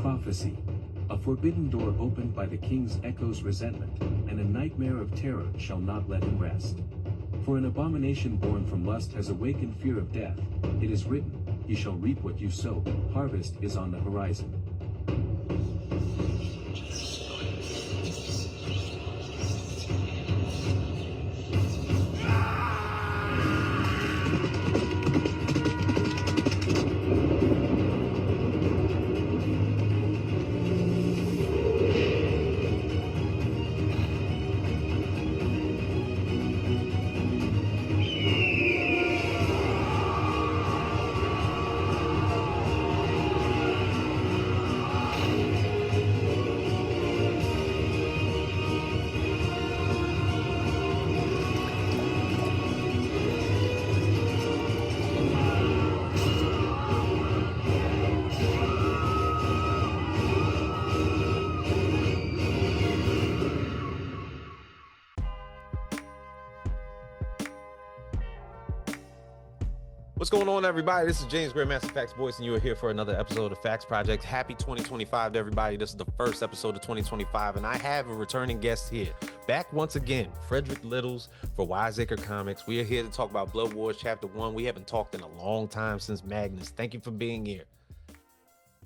Prophecy. A forbidden door opened by the king's echo's resentment, and a nightmare of terror shall not let him rest. For an abomination born from lust has awakened fear of death. It is written, "Ye shall reap what you sow," harvest is on the horizon. What's going on, everybody? This is James Grandmaster Facts Voice, and you are here for another episode of Facts Project. Happy 2025 to everybody. This is the first episode of 2025, and I have a returning guest here. Back once again, Frederick Littles for Acre Comics. We are here to talk about Blood Wars Chapter 1. We haven't talked in a long time since Magnus. Thank you for being here.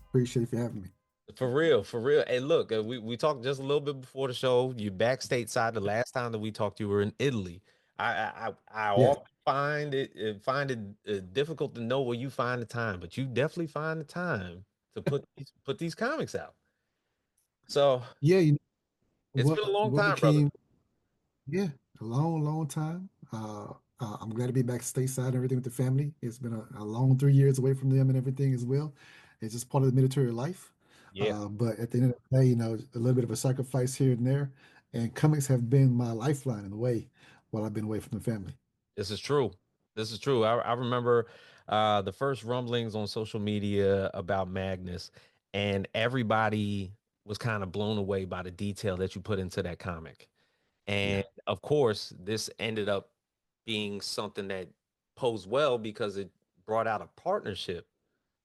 Appreciate you for having me. For real, for real. Hey, look, we talked just a little bit before the show. You back stateside. The last time that we talked, you were in Italy. I Yeah. often find it difficult to know where you find the time, but you definitely find the time to put these comics out. So Yeah, it's been a long what time, brother. became a long time. I'm glad to be back stateside and everything with the family. It's been a long 3 years away from them and everything as well. It's just part of the military life. Yeah, But at the end of the day, a little bit of a sacrifice here and there. And comics have been my lifeline in a way while I've been away from the family. this is true. This is true. I remember the first rumblings on social media about Magnus, and everybody was kind of blown away by the detail that you put into that comic. Yeah, And of course, this ended up being something that posed well because it brought out a partnership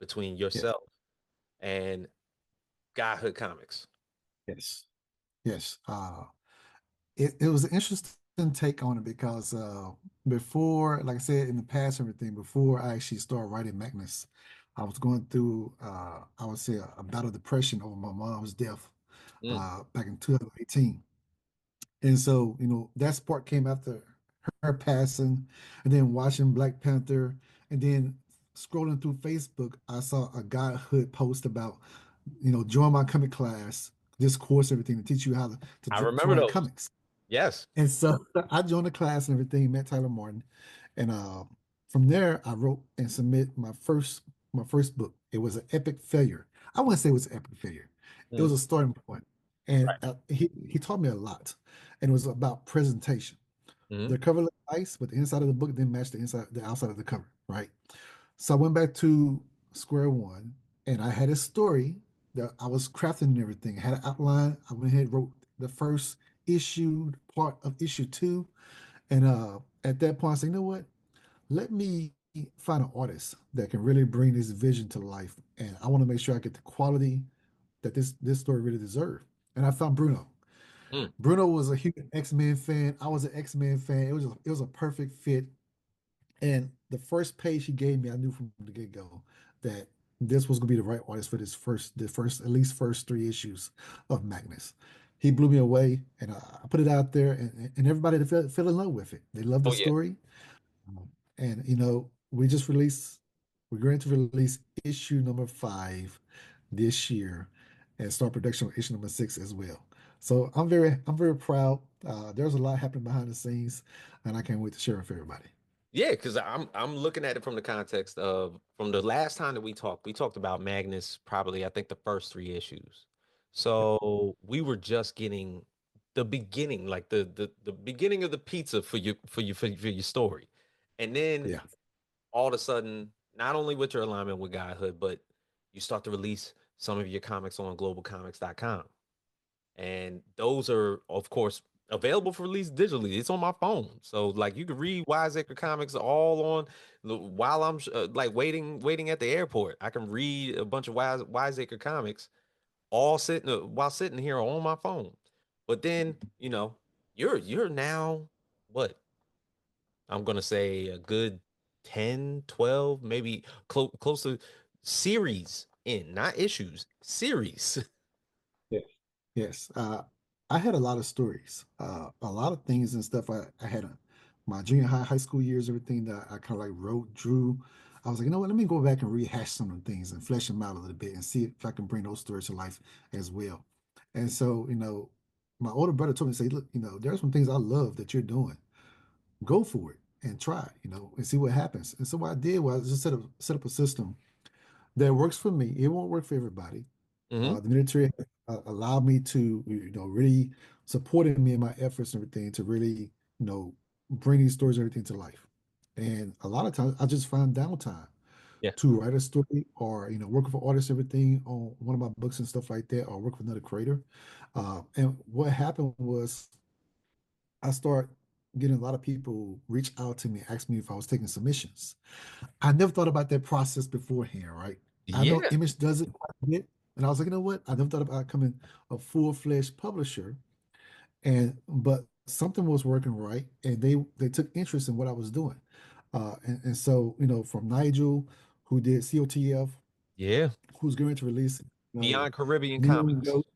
between yeah, yourself and Godhood Comics. yes, yes. It was an interesting take on it because before, like I said, in the past, everything before I actually started writing Magnus, I was going through, I would say, a bout of depression over my mom's death Mm, back in 2018. And so, that spark came after her passing, and then watching Black Panther, and then scrolling through Facebook, I saw a Godhood post about, join my comic class, this course, everything to teach you how I to remember write those. comics. Yes. And so I joined the class and everything, met Tyler Martin, and from there I wrote and submit my first book. It was an epic failure. I wouldn't say it was an epic failure. It Mm, was a starting point, and right. he taught me a lot, and it was about presentation. Mhm. The cover looked nice, but the inside of the book didn't match the outside of the cover, right? So I went back to square one, and I had a story that I was crafting and everything. I had an outline. I went ahead and wrote the first issue, part of issue two, and at that point, I said, you know what? Let me find an artist that can really bring this vision to life, and I want to make sure I get the quality that this story really deserves. And I found Bruno. Mm. Bruno was a huge X-Men fan. I was an X-Men fan. It was a perfect fit. And the first page he gave me, I knew from the get-go that this was gonna be the right artist for at least first three issues of Magnus. He blew me away, and I put it out there, and everybody fell in love with it. They loved the Oh yeah. story, and we're going to release issue number 5 this year, and start production on issue number 6 as well. So I'm very proud. There's a lot happening behind the scenes, and I can't wait to share it with everybody. Yeah, because I'm looking at it from the context of from the last time that we talked about Magnus probably I think the first three issues. So we were just getting the beginning, like the beginning of the pizza for your story. And then Yeah. all of a sudden, not only with your alignment with Godhood, but you start to release some of your comics on globalcomics.com. And those are, of course, available for release digitally. It's on my phone, so like you can read Acre Comics all on while I'm like waiting at the airport. I can read a bunch of Acre Comics all sitting while sitting here on my phone. But then, you're now what? I'm gonna say a good 10, 12, maybe close to series in, not issues, series. Yes. Yes. I had a lot of stories, a lot of things and stuff. I had my junior high school years, everything that I kind of like wrote, drew. I was like, you know what? Let me go back and rehash some of the things and flesh them out a little bit and see if I can bring those stories to life as well. And so, my older brother told me, say, look, there's some things I love that you're doing. Go for it and try, and see what happens. And so what I did was just set up a system that works for me. It won't work for everybody. Hmm. The military allowed me to, really supported me in my efforts and everything to really, bring these stories and everything to life. And a lot of times I just find downtime Yeah. to write a story or, work with an artist, everything on one of my books and stuff like that, or work with another creator. And what happened was I start getting a lot of people reach out to me, ask me if I was taking submissions. I never thought about that process beforehand, right? I know Yeah. Image does it quite a bit. And I was like, you know what? I never thought about becoming a full-fledged publisher. But something was working right, and they took interest in what I was doing. And so, from Nigel, who did COTF, Yeah. who's going to release, Beyond Caribbean Neon Comics. Ghost.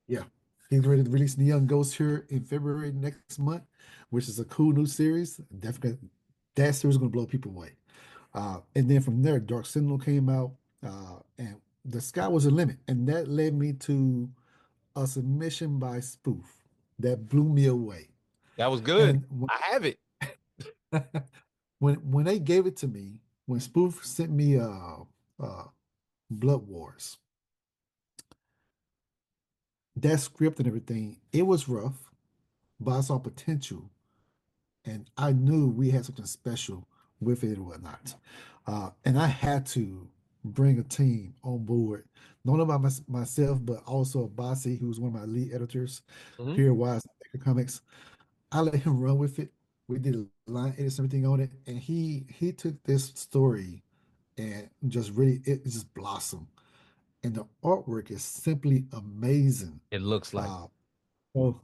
Yeah. He's ready to release Neon Ghost here in February next month, which is a cool new series. Definitely that series is gonna blow people away. And then from there, Dark Sentinel came out, and the sky was the limit. And that led me to a submission by Spoof that blew me away. That was good. And when, I have it. when they gave it to me, when Spoof sent me uh Blood Wars, that script and everything, it was rough, but I saw potential, and I knew we had something special with it and whatnot. And I had to bring a team on board, not only by myself, but also Bossy, who's one of my lead editors Hmm. here at Wise Acre Comics. I let him run with it. We did line edits and everything on it, and he took this story and just really it just blossomed. And the artwork is simply amazing. It looks like. Uh, Oh,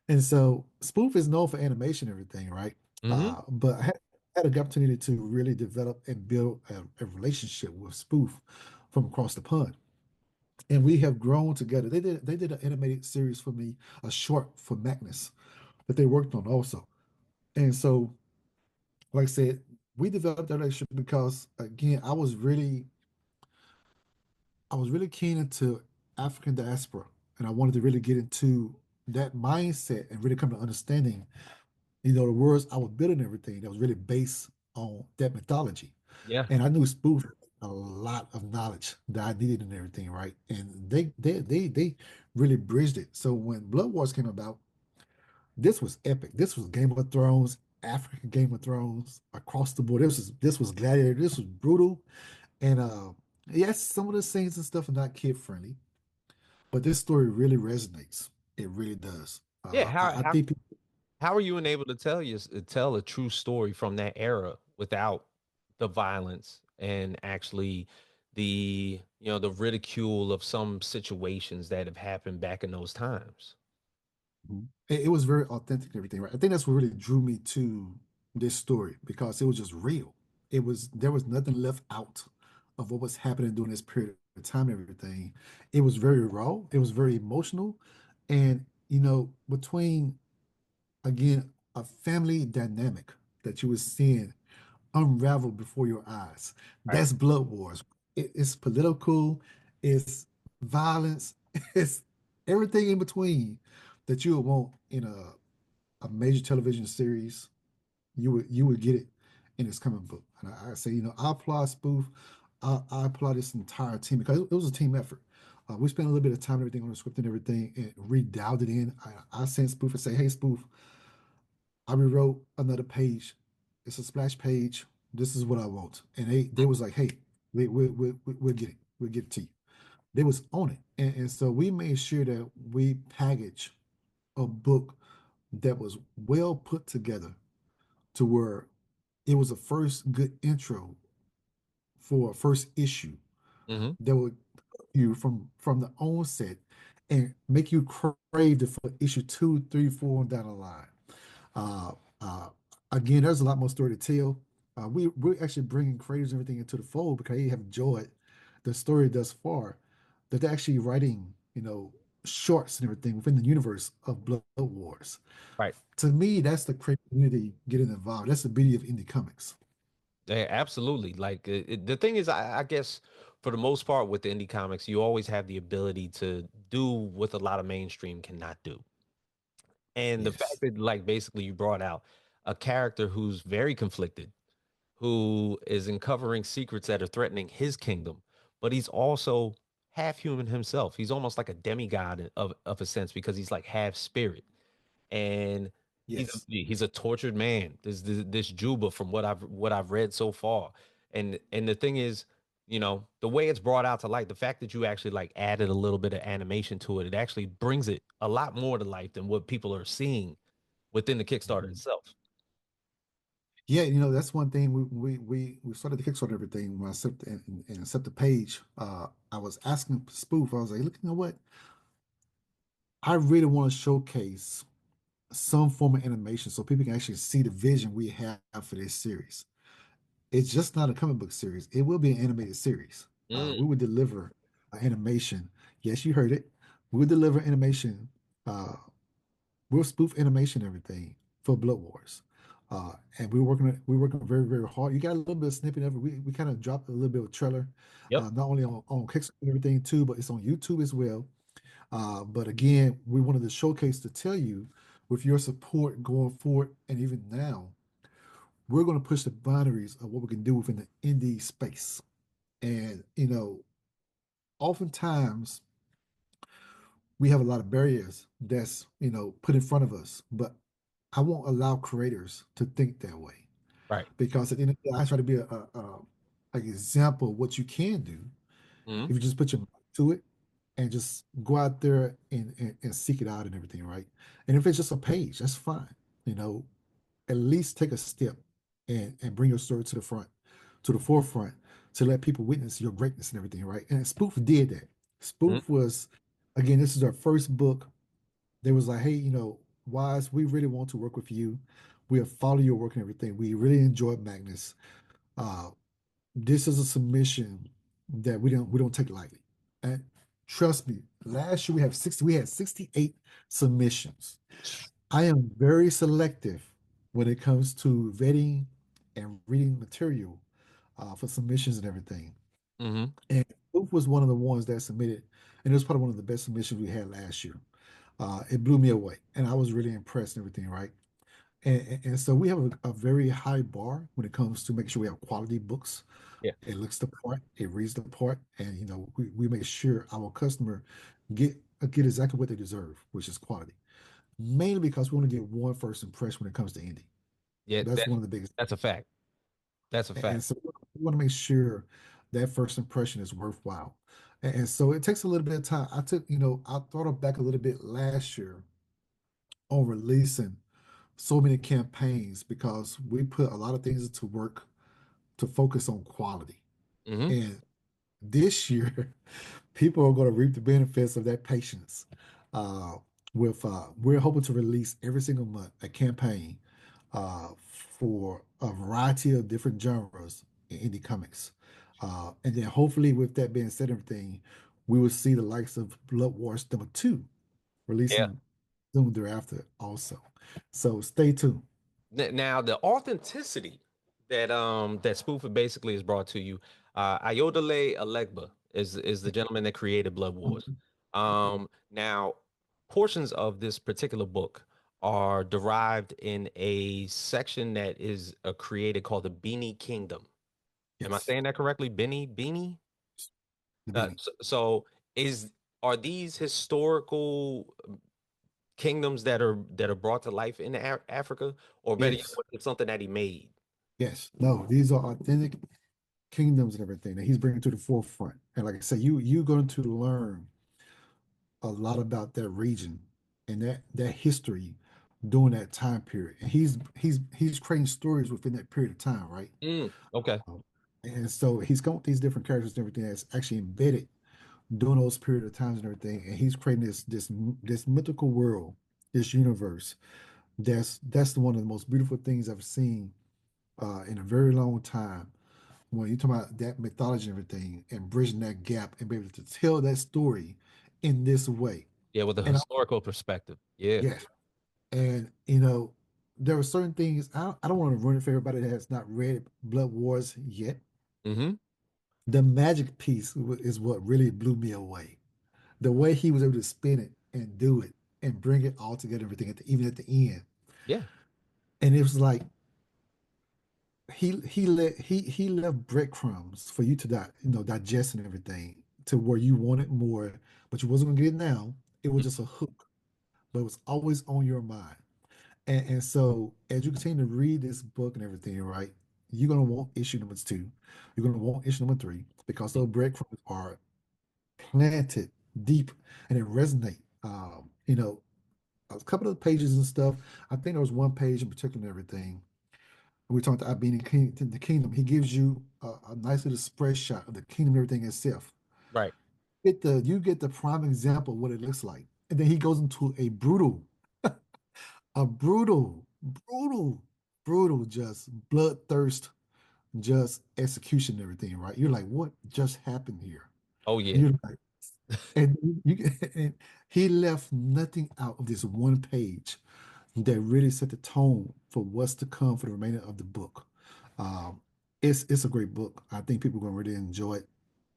and so Spoof is known for animation and everything, right? Hmm. But I had a good opportunity to really develop and build a relationship with Spoof from across the pond. And we have grown together. They did an animated series for me, a short for Magnus that they worked on also. And so, like I said, we developed that relationship because again, I was really keen into African diaspora, and I wanted to really get into that mindset and really come to understanding the words I was building everything that was really based on that mythology. Yeah. And I knew Spoof had a lot of knowledge that I needed and everything, right? And they really bridged it. So when Blood Wars came about, this was epic. This was Game of Thrones, African Game of Thrones, across the board. This was Gladiator. This was brutal. And yes, some of the scenes and stuff are not kid friendly, but this story really resonates. It really does. Yeah. I think people. How are you able to tell a true story from that era without the violence and actually the ridicule of some situations that have happened back in those times? Mhm. It was very authentic and everything, right? I think that's what really drew me to this story because it was just real. There was nothing left out of what was happening during this period of time and everything. It was very raw, it was very emotional. And between again a family dynamic that you were seeing unravel before your eyes. Right. That's Blood Wars. It's political, it's violence, it's everything in between that you would want in a major television series. You would get it in this comic book. And I say, I applaud Spoof. I applaud this entire team because it was a team effort. We spent a little bit of time and everything on the script and everything and redialed it in. I sent Spoof and say, hey, Spoof, I rewrote another page. It's a splash page. This is what I want. And they was like, hey, we'll get it. We'll get it to you. They was on it. And so we made sure that we package a book that was well put together to where it was a first good intro for a first issue Hmm. that would you from the onset and make you crave it for issue two, three, four, and down the line. Uh, uh, Again, there's a lot more story to tell. We're actually bringing creators and everything into the fold because they have enjoyed the story thus far. That they're actually writing, shorts and everything within the universe of Blood Wars. Right. To me, that's the creative community getting involved. That's the beauty of indie comics. Yeah, absolutely. Like the thing is, I guess for the most part with the indie comics, you always have the ability to do what a lot of mainstream cannot do. And the fact Yes, that, like, basically you brought out a character who's very conflicted, who is uncovering secrets that are threatening his kingdom, but he's also half human himself. He's almost like a demigod of a sense because he's like half spirit, and yes, he's a tortured man. This Juba from what I've read so far, and the thing is, the way it's brought out to light, the fact that you actually like added a little bit of animation to it, it actually brings it a lot more to life than what people are seeing within the Kickstarter Mhm. itself. Yeah. That's one thing we started the Kickstarter and everything. When I set and set the page, I was asking Spoof. I was like, look, you know what? I really want to showcase some form of animation so people can actually see the vision we have for this series. It's just not a comic book series. It will be an animated series. We Mm, would deliver animation. Yes, you heard it. We would deliver animation. Uh, we'll spoof animation and everything for Blood Wars. And we're working very, very hard. You got a little bit of snippet of it. We kind of dropped a little bit of trailer, yep. not only on Kickstarter and everything too, but it's on YouTube as well. But again, we wanted to showcase to tell you with your support going forward and even now, we're going to push the boundaries of what we can do within the indie space. And, oftentimes we have a lot of barriers that's, put in front of us, but I won't allow creators to think that way Right. because at the end of the day, I try to be an example of what you can do Mm-hmm. if you just put your mind to it and just go out there and seek it out and everything, right? And if it's just a page, that's fine. You know, at least take a step and bring your story to the front, to the forefront, to let people witness your greatness and everything, right? And Spoof did that. Spoof was, again, this is our first book. They was like, hey, Wise, we really want to work with you. We'll follow your work and everything. We really enjoyed Magnus. Uh, this is a submission that we don't take lightly. And trust me, last year we had 68 submissions. I am very selective when it comes to vetting and reading material for submissions and everything. Mm-hmm. And Luke was one of the ones that submitted, and it was probably one of the best submissions we had last year. It blew me away, and I was really impressed and everything, right? And so we have a very high bar when it comes to making sure we have quality books. Yeah. It looks the part, it reads the part, and we make sure our customer get exactly what they deserve, which is quality. Mainly because we want to get one first impression when it comes to indie. Yeah. That's one of the biggest. That's a fact. That's a And fact. so we want to make sure that first impression is worthwhile. And so it takes a little bit of time. I thought back a little bit last year on releasing so many campaigns because we put a lot of things into work to focus on quality. Mm-hmm. And this year, people are going to reap the benefits of that patience. Uh, we're hoping to release every single month a campaign for a variety of different genres in indie comics. And then hopefully, with that being said, everything, we will see the likes of Blood Wars #2 Yeah. releasing soon thereafter also. So stay tuned. Now the authenticity that Spoofer basically has brought to you, Ayodele Alegba is the gentleman that created Blood Wars. Now portions of this particular book are derived in a section that is created called the Beanie Kingdom. Am I Yes, saying that correctly? Beanie? the beginning. So is are these historical kingdoms that are brought to life in Africa, or better yet, Yes, it's something that he made? yes. No, these are authentic kingdoms and everything that he's bringing to the forefront. And like I said, you're going to learn a lot about that region and that history during that time period. And he's creating stories within that period of time, right? Okay. And so he's come with these different characters and everything that's actually embedded during those period of times and everything, and he's creating this mythical world, this universe. That's one of the most beautiful things I've seen in a very long time. When you talk about that mythology and everything, and bridging that gap, and be able to tell that story in this way, Yeah, with a and historical perspective. Yeah. yes, and there are certain things I don't want to ruin it for everybody that has not read Blood Wars yet. Hmm. The magic piece is what really blew me away. The way he was able to spin it and do it and bring it all together, everything even at the end, Yeah. and it was like he left breadcrumbs for you to digest and everything to where you wanted more, but you wasn't gonna get it now. It was just a hook, but it was always on your mind. And so as you continue to read this book and everything, right, you're gonna want issue number two. You're gonna want issue number three because those breadcrumbs are planted deep and it resonate. A couple of the pages and stuff. I think there was one page in particular and everything. We talked about being in the kingdom. He gives you a nice little spread shot of the kingdom and everything itself. Right. You get the prime example of what it looks like. And then he goes into a brutal, brutal, just bloodthirst, just execution and everything, right? You're like, what just happened here? Oh And yeah. you're like, and and he left nothing out of this one page that really set the tone for what's to come for the remainder of the book. Um, it's a great book. I think people are going to really enjoy it.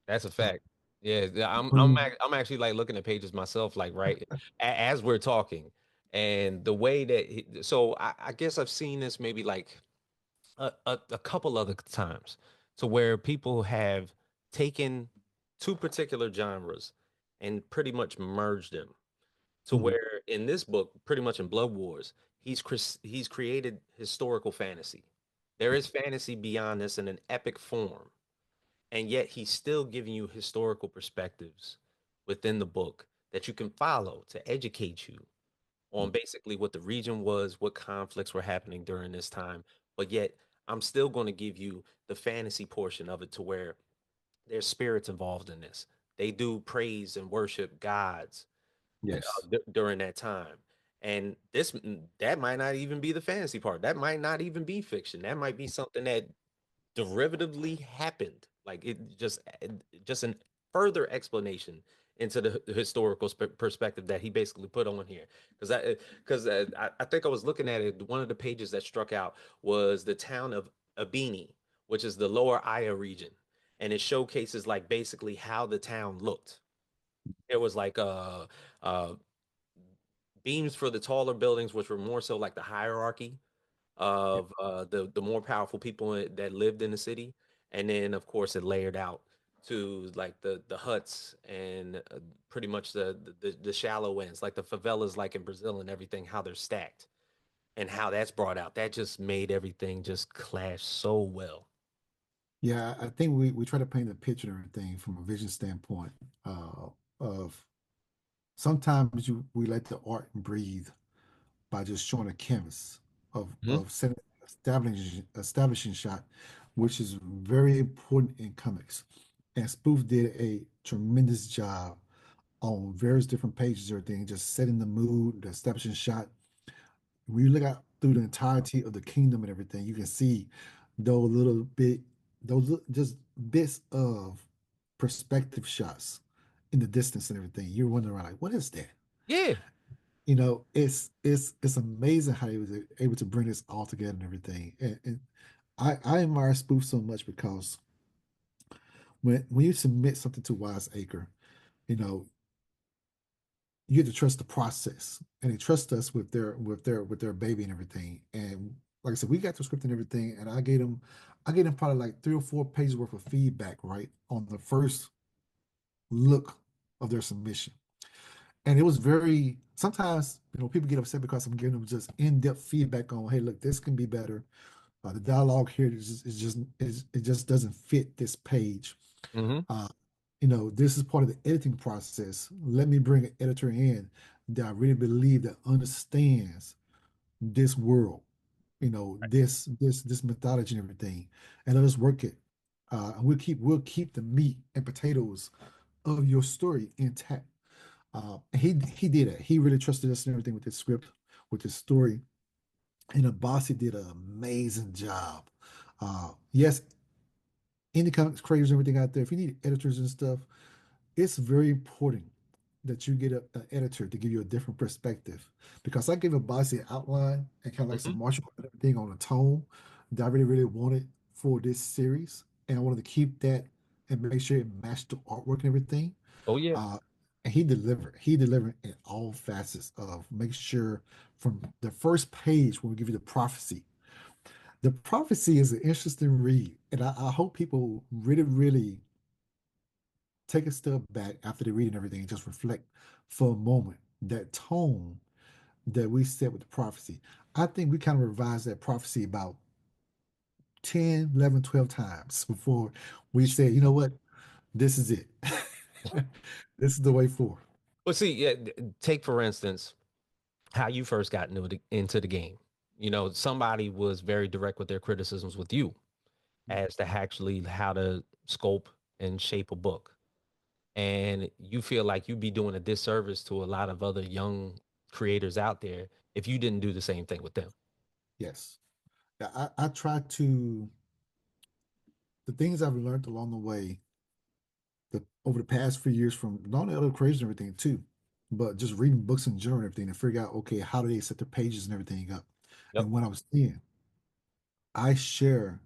That's a Uh, fact. Yeah, bring- I'm actually like looking at pages myself, like right as we're talking, and the way that so I guess I've seen this maybe like a couple other times to where people have taken two particular genres and pretty much merged them to Mhm. where in this book, pretty much in Blood Wars, he's created historical fantasy. There is fantasy beyond this in an epic form, and yet he's still giving you historical perspectives within the book that you can follow to educate you on basically what the region was, what conflicts were happening during this time. But yet, I'm still going to give you the fantasy portion of it to where there's spirits involved in this. They do praise and worship gods Yes. during that time. And that might not even be the fantasy part. That might not even be fiction. That might be something that derivatively happened. Like it just an further explanation into the historical perspective that he basically put on here. I think I was looking at it. One of the pages that struck out was the town of Abini, which is the lower Aya region, and it showcases like basically how the town looked. It was like uh beams for the taller buildings, which were more so like the hierarchy of the more powerful people that lived in the city, and then of course it layered out to like the huts and pretty much the shallow ends, like the favelas, like in Brazil and everything, how they're stacked and how that's brought out. That just made everything just clash so well. Yeah, I think we try to paint a picture and everything from a vision standpoint of sometimes we let the art breathe by just showing a canvas Hmm. of setting, establishing shot, which is very important in comics. And Spoof did a tremendous job on various different pages, everything, just setting the mood, the establishing shot. When you look out through the entirety of the kingdom and everything, you can see those little bit, just bits of perspective shots in the distance and everything. You're wondering like, what is that? Yeah. It's amazing how he was able to bring this all together and everything. And I admire Spoof so much because when you submit something to Wise Acre, you know, you get to trust the process, and they trust us with their baby and everything. And like I said, we got the script and everything, and I gave them probably like 3 or 4 pages worth of feedback, right, on the first look of their submission. And it was very sometimes people get upset because I'm giving them just in-depth feedback on, hey, look, this can be better. The dialogue here it just doesn't fit this page. Hmm. uh, this is part of the editing process. Let me bring an editor in that I really believe that understands this world, this methodology and everything, and let us work it. And we'll keep the meat and potatoes of your story intact. He did it. He really trusted us and everything with his script, with his story. And Abasi did an amazing job. Yes, indie comics creators and everything out there, if you need editors and stuff, it's very important that you get an editor to give you a different perspective. Because I gave Abasi an outline and kind of like Hmm. some martial art and everything on a tone that I really, really wanted for this series. And I wanted to keep that and make sure it matched the artwork and everything. Oh yeah. Uh, and he delivered. He delivered in all facets of make sure from the first page when we give you the prophecy. The prophecy is an interesting read, and I hope people really, really take a step back after they read and everything and just reflect for a moment that tone that we set with the prophecy. I think we kind of revised that prophecy about 10, 11, 12 times before we said, you know what, this is it. This is the way forward. Well, see, yeah, take for instance how you first got into the game. You know, somebody was very direct with their criticisms with you as to actually how to scope and shape a book. And you feel like you'd be doing a disservice to a lot of other young creators out there if you didn't do the same thing with them. Yes. I try to, the things I've learned along the way, over the past few years from not only other creators and everything too, but just reading books in general and everything to figure out, okay, how do they set the pages and everything up? Yep. And when I was seeing, I share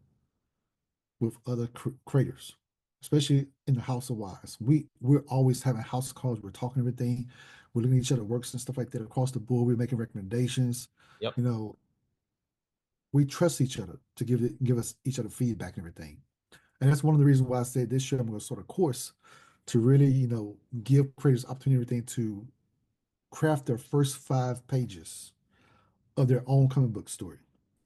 with other creators, especially in the House of Wise. We're always having house calls. We're talking everything. We're looking at each other works and stuff like that across the board. We're making recommendations. Yep. You know, we trust each other to give us each other feedback and everything. And that's one of the reasons why I said this year I'm going to sort of course to really, give creators opportunity and everything to craft their first 5 pages of their own comic book story,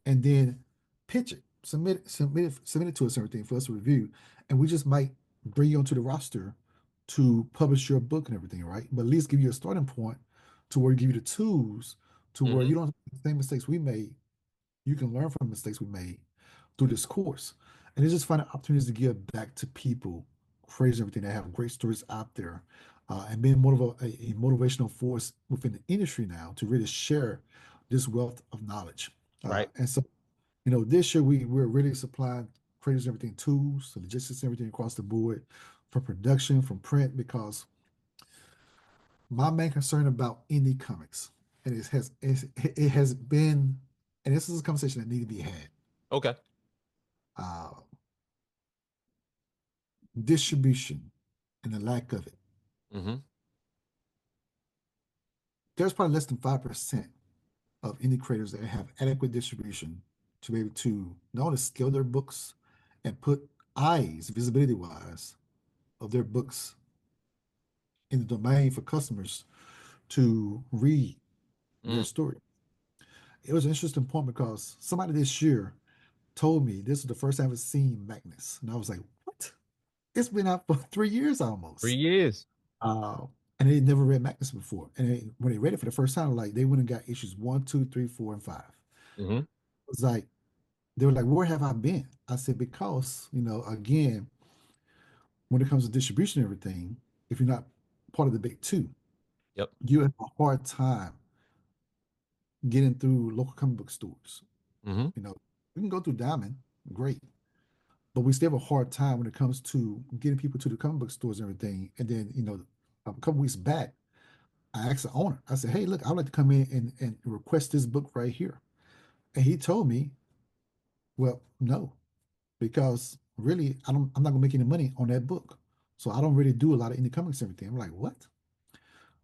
and then pitch it, submit it to us, and everything for us to review, and we just might bring you onto the roster to publish your book and everything, right? But at least give you a starting point to where you give you the tools to where Hmm. you don't make the same mistakes we made. You can learn from mistakes we made through this course, and it's just finding opportunities to give back to people, crazy everything that have great stories out there, and being more of a motivational force within the industry now to really share this wealth of knowledge. Right. And so, this year we're really supplying creators and everything tools, the logistics, everything across the board, from production, from print, because my main concern about indie comics, and it has been, and this is a conversation that need to be had. Okay. Uh, Distribution and the lack of it. Hmm. There's probably less than 5% of indie creators that have adequate distribution to be able to not only scale their books and put eyes, visibility wise, of their books in the domain for customers to read their Mm. story. It was an interesting point because somebody this year told me this was the first time I've seen Magnus. And I was like, what? It's been out for 3 years Three almost. years. Uh, and they never read Magnus before. And when they read it for the first time, like they went and got issues one, two, three, four, and five. Hmm. It was like they were like, "Where have I been?" I said, "Because again, when it comes to distribution and everything, if you're not part of the big two, Yep. you have a hard time getting through local comic book stores. Hmm. We can go through Diamond, great, but we still have a hard time when it comes to getting people to the comic book stores and everything. And then, a couple weeks back, I asked the owner, I said, "Hey, look, I'd like to come in and request this book right here." And he told me, "Well, no, because really, I'm not gonna make any money on that book. So I don't really do a lot of indie comics and everything." I'm like, "What?"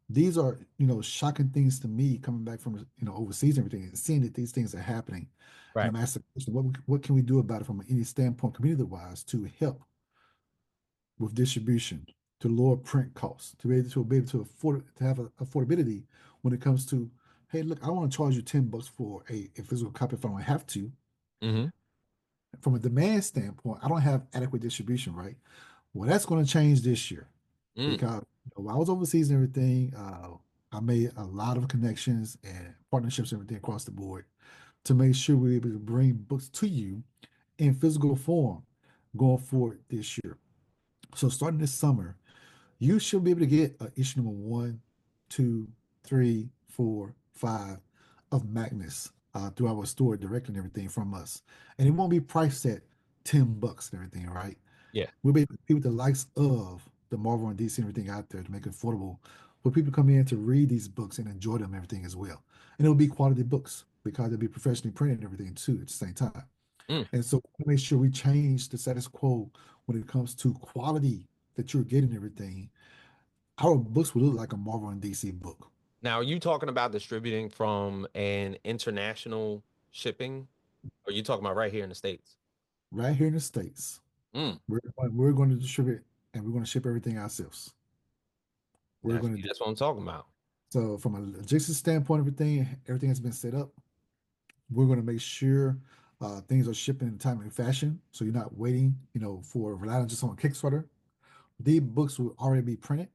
These are, shocking things to me coming back from, overseas and everything and seeing that these things are happening. And Right. I'm asking the question, what can we do about it from an indie standpoint, community wise, to help with distribution, to lower print costs, to be able to afford to have affordability when it comes to, hey, look, I want to charge you $10 for a physical copy if I don't have to. Hmm. From a demand standpoint, I don't have adequate distribution, right? Well, that's going to change this year Mm. because while I was overseas and everything, I made a lot of connections and partnerships and everything across the board to make sure we're able to bring books to you in physical form going forward this year. So starting this summer, You should be able to get issue number one, two, three, four, five of Magnus through our store directly and everything from us. And it won't be priced at $10 and everything, right? Yeah. We'll be able to compete with the likes of the Marvel and DC and everything out there to make it affordable for people to come in to read these books and enjoy them and everything as well. And it'll be quality books because they'll be professionally printed and everything too at the same time. Mm. And so we make sure we change the status quo when it comes to quality that you're getting and everything. Our books will look like a Marvel and DC book Now, are you talking about distributing from an international shipping, or are you talking about right here in the States? right here in the States. Mm. We're going to distribute and we're going to ship everything ourselves. We're Now, going see, to do that's what I'm talking about. so from a logistics standpoint, everything has been set up. We're going to make sure things are shipping in a timely fashion, so you're not waiting, for relying just on Kickstarter. The books will already be printed.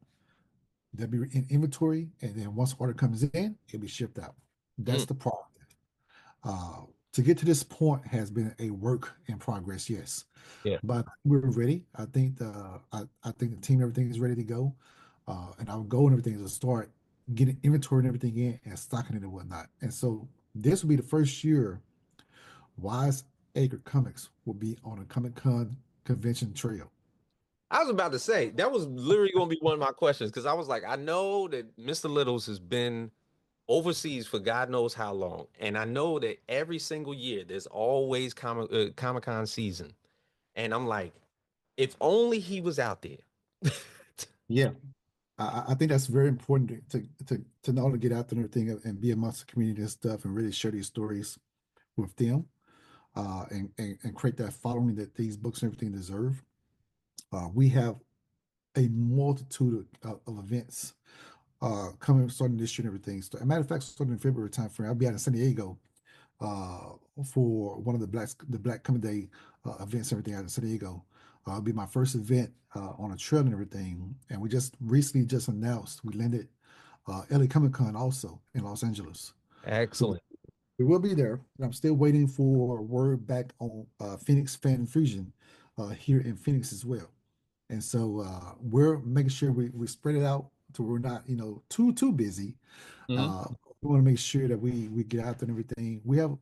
They'll be in inventory, and then once order comes in, it'll be shipped out. That's Mm. the problem. Uh, to get to this point has been a work in progress, yes, Yeah. but we're ready. I think the team, everything is ready to go, and our goal and everything is to start getting inventory and everything in and stocking it and whatnot. And so this will be the first year Wise Acre Comics will be on a Comic Con convention trail. I was about to say that was literally going to be one of my questions because I was like, I know that Mr. Littles has been overseas for God knows how long, and I know that every single year there's always Comic Con season, and I'm like, if only he was out there. Yeah, I think that's very important to not only get out there and everything and be amongst the community and stuff and really share these stories with them, and create that following that these books and everything deserve. We have a multitude of events coming starting this year and everything. So, as a matter of fact, starting in February timeframe, I'll be out in San Diego uh, for one of the Black Comedy Day events, everything out in San Diego. It'll be my first event on a trail and everything. And we just recently just announced we landed LA Comic Con also in Los Angeles. So Excellent. we will be there. I'm still waiting for word back on Phoenix Fan Fusion here in Phoenix as well. And so we're making sure we spread it out to where we're not, too busy. Mhm. We want to make sure that we get out there and everything. We have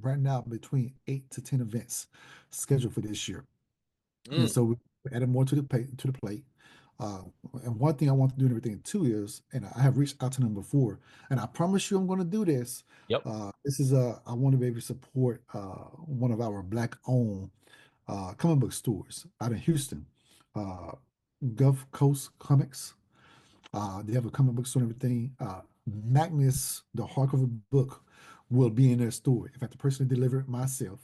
right now between 8 to 10 events scheduled for this year, and Mm. so we added more to the plate. Uh, and one thing I want to do and everything too is, and I have reached out to them before, and I promise you I'm going to do this. Yep. This is I want to be able to support one of our black owned comic book stores out in Houston, uh, Gulf Coast Comics. They have a comic book store and everything. Magnus, the hardcover book, will be in their store. If I have to personally deliver it myself,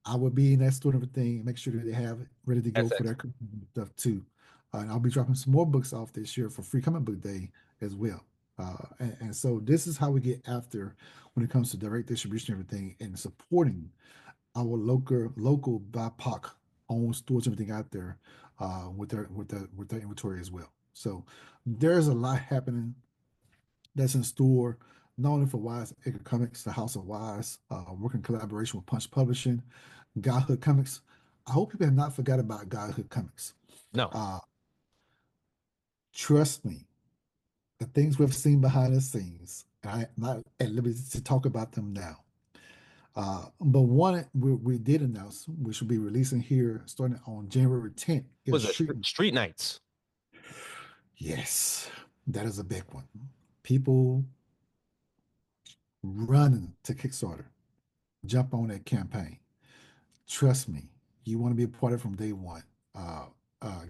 I will be in that store and everything, make sure that they have it ready to go That's for their excellent. stuff too. And I'll be dropping some more books off this year for Free Comic Book Day as well. And so this is how we get after when it comes to direct distribution and everything and supporting our local BIPOC owned stores and everything out there with their inventory as well. So there's a lot happening that's in store, not only for Wise Acre Comics, the House of Wise, working in collaboration with Punch Publishing, Godhood Comics. I hope people have not forgot about Godhood Comics. No. Uh, Trust me, the things we've seen behind the scenes, I'm not at liberty to talk about them now. But one we did announce, which will be releasing here starting on January 10th, is Was it Street. Street Nights? Yes, that is a big one. People running to Kickstarter, jump on that campaign. Trust me, you want to be a part of it from day one. Uh,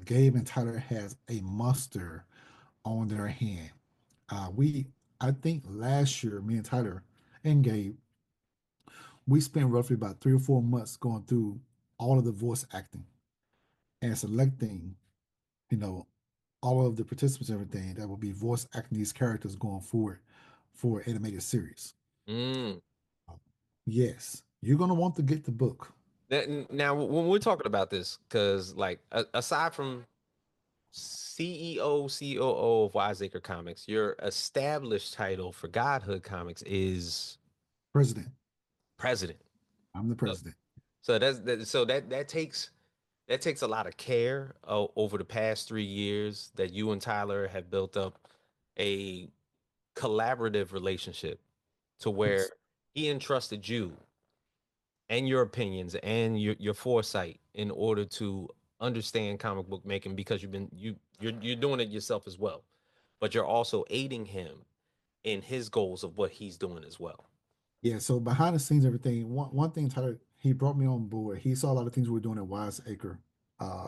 Gabe and Tyler has a monster on their hand. I think last year, me and Tyler and Gabe, we spent roughly about 3 or 4 months going through all of the voice acting and selecting, you know, all of the participants and everything that will be voice acting these characters going forward for animated series. Mm. Yes, you're gonna want to get the book. Now, when we're talking about this, because like aside from CEO, COO of Wiseacre Comics, your established title for Godhood Comics is President, president. I'm the So, president. so that takes. that takes a lot of care over the past 3 years that you and Tyler have built up a collaborative relationship to where Yes. he entrusted you and your opinions and your foresight in order to understand comic book making because you're doing it yourself as well, but you're also aiding him in his goals of what he's doing as well. Yeah, so behind the scenes, everything. One thing, Tyler, he brought me on board. He saw a lot of things we are doing at Wise Acre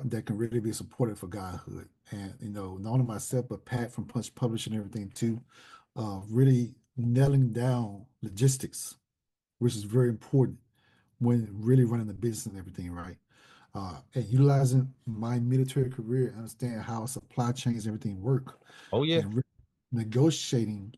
that can really be supported for Godhood. And not only myself, but Pat from Punch Publishing and everything too, really nailing down logistics, which is very important when really running the business and everything, right? And utilizing my military career, understand how supply chains and everything work, Oh yeah. and negotiating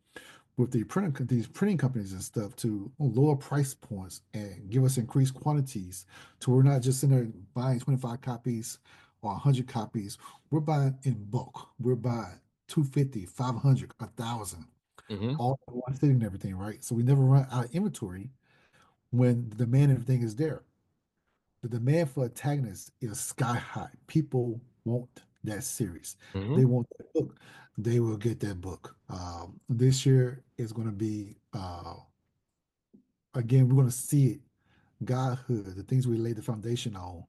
with these printing companies and stuff to lower price points and give us increased quantities to we're not just in there buying 25 copies or 100 copies. We're buying in bulk. We're buying 250, 500, 1,000, Mm-hmm. all in one sitting and everything, right? So we never run out of inventory when the demand and everything is there. The demand for antagonists is sky high. People want that series. Mm-hmm. They want that book. They will get that book. This year is going to be, again, we're going to see it, Godhood, the things we laid the foundation on,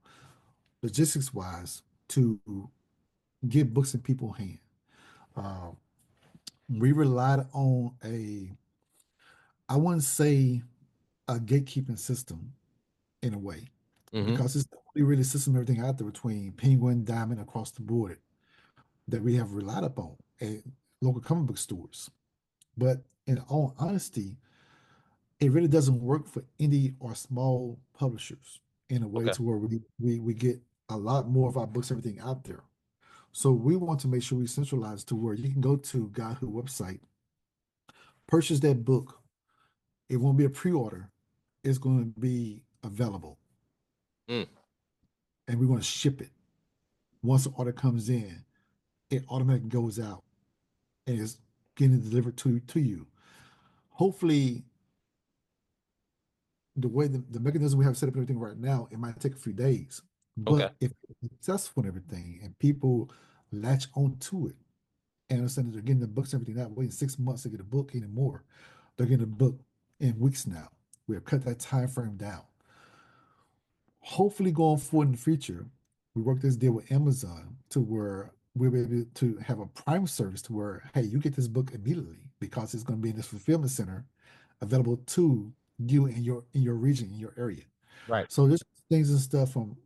logistics wise, to get books in people's hands. Uh, we relied on I wouldn't say a gatekeeping system in a way, Mm-hmm. because it's the only really system, everything out there between Penguin, Diamond, across the board that we have relied upon at local comic book stores. But in all honesty, it really doesn't work for indie or small publishers in a way Okay. to where we get a lot more of our books, everything out there. So we want to make sure we centralize to where you can go to Godhood website, purchase that book. It won't be a pre-order. It's going to be available, Mm. and we're going to ship it. Once the order comes in, it automatically goes out and is getting delivered to you. Hopefully, the way the mechanism we have set up and everything right now, it might take a few days. Okay. But if it's successful and everything, and people latch onto it and understand that they're getting the books and everything, not waiting 6 months to get a book anymore. They're getting a book in weeks now. We have cut that time frame down. Hopefully, going forward in the future, we work this deal with Amazon to where we'll be able to have a prime service to where, hey, you get this book immediately because it's going to be in this fulfillment center available to you in your region, in your area. Right. So there's things and stuff from,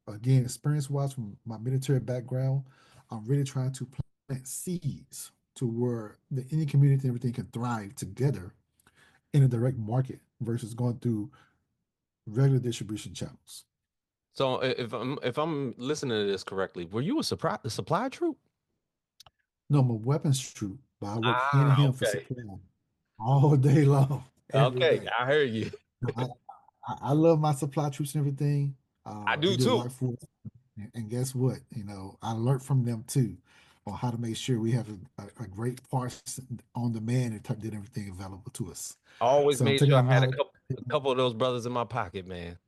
again, experience wise from my military background. I'm really trying to plant seeds to where the Indian community and everything can thrive together in a direct market versus going through regular distribution channels. So if I'm listening to this correctly, were you a supply troop? No, I'm a weapons troop, but I work hand in Ah, hand for okay. supply all day long, every Okay, day. I heard you. I, I love my supply troops and everything. I They do do a too. lot for us. And guess what? I learned from them too on how to make sure we have a great parts on demand and type did everything available to us. I always So I'm made taking sure that I had a knowledge, couple of those brothers in my pocket, man.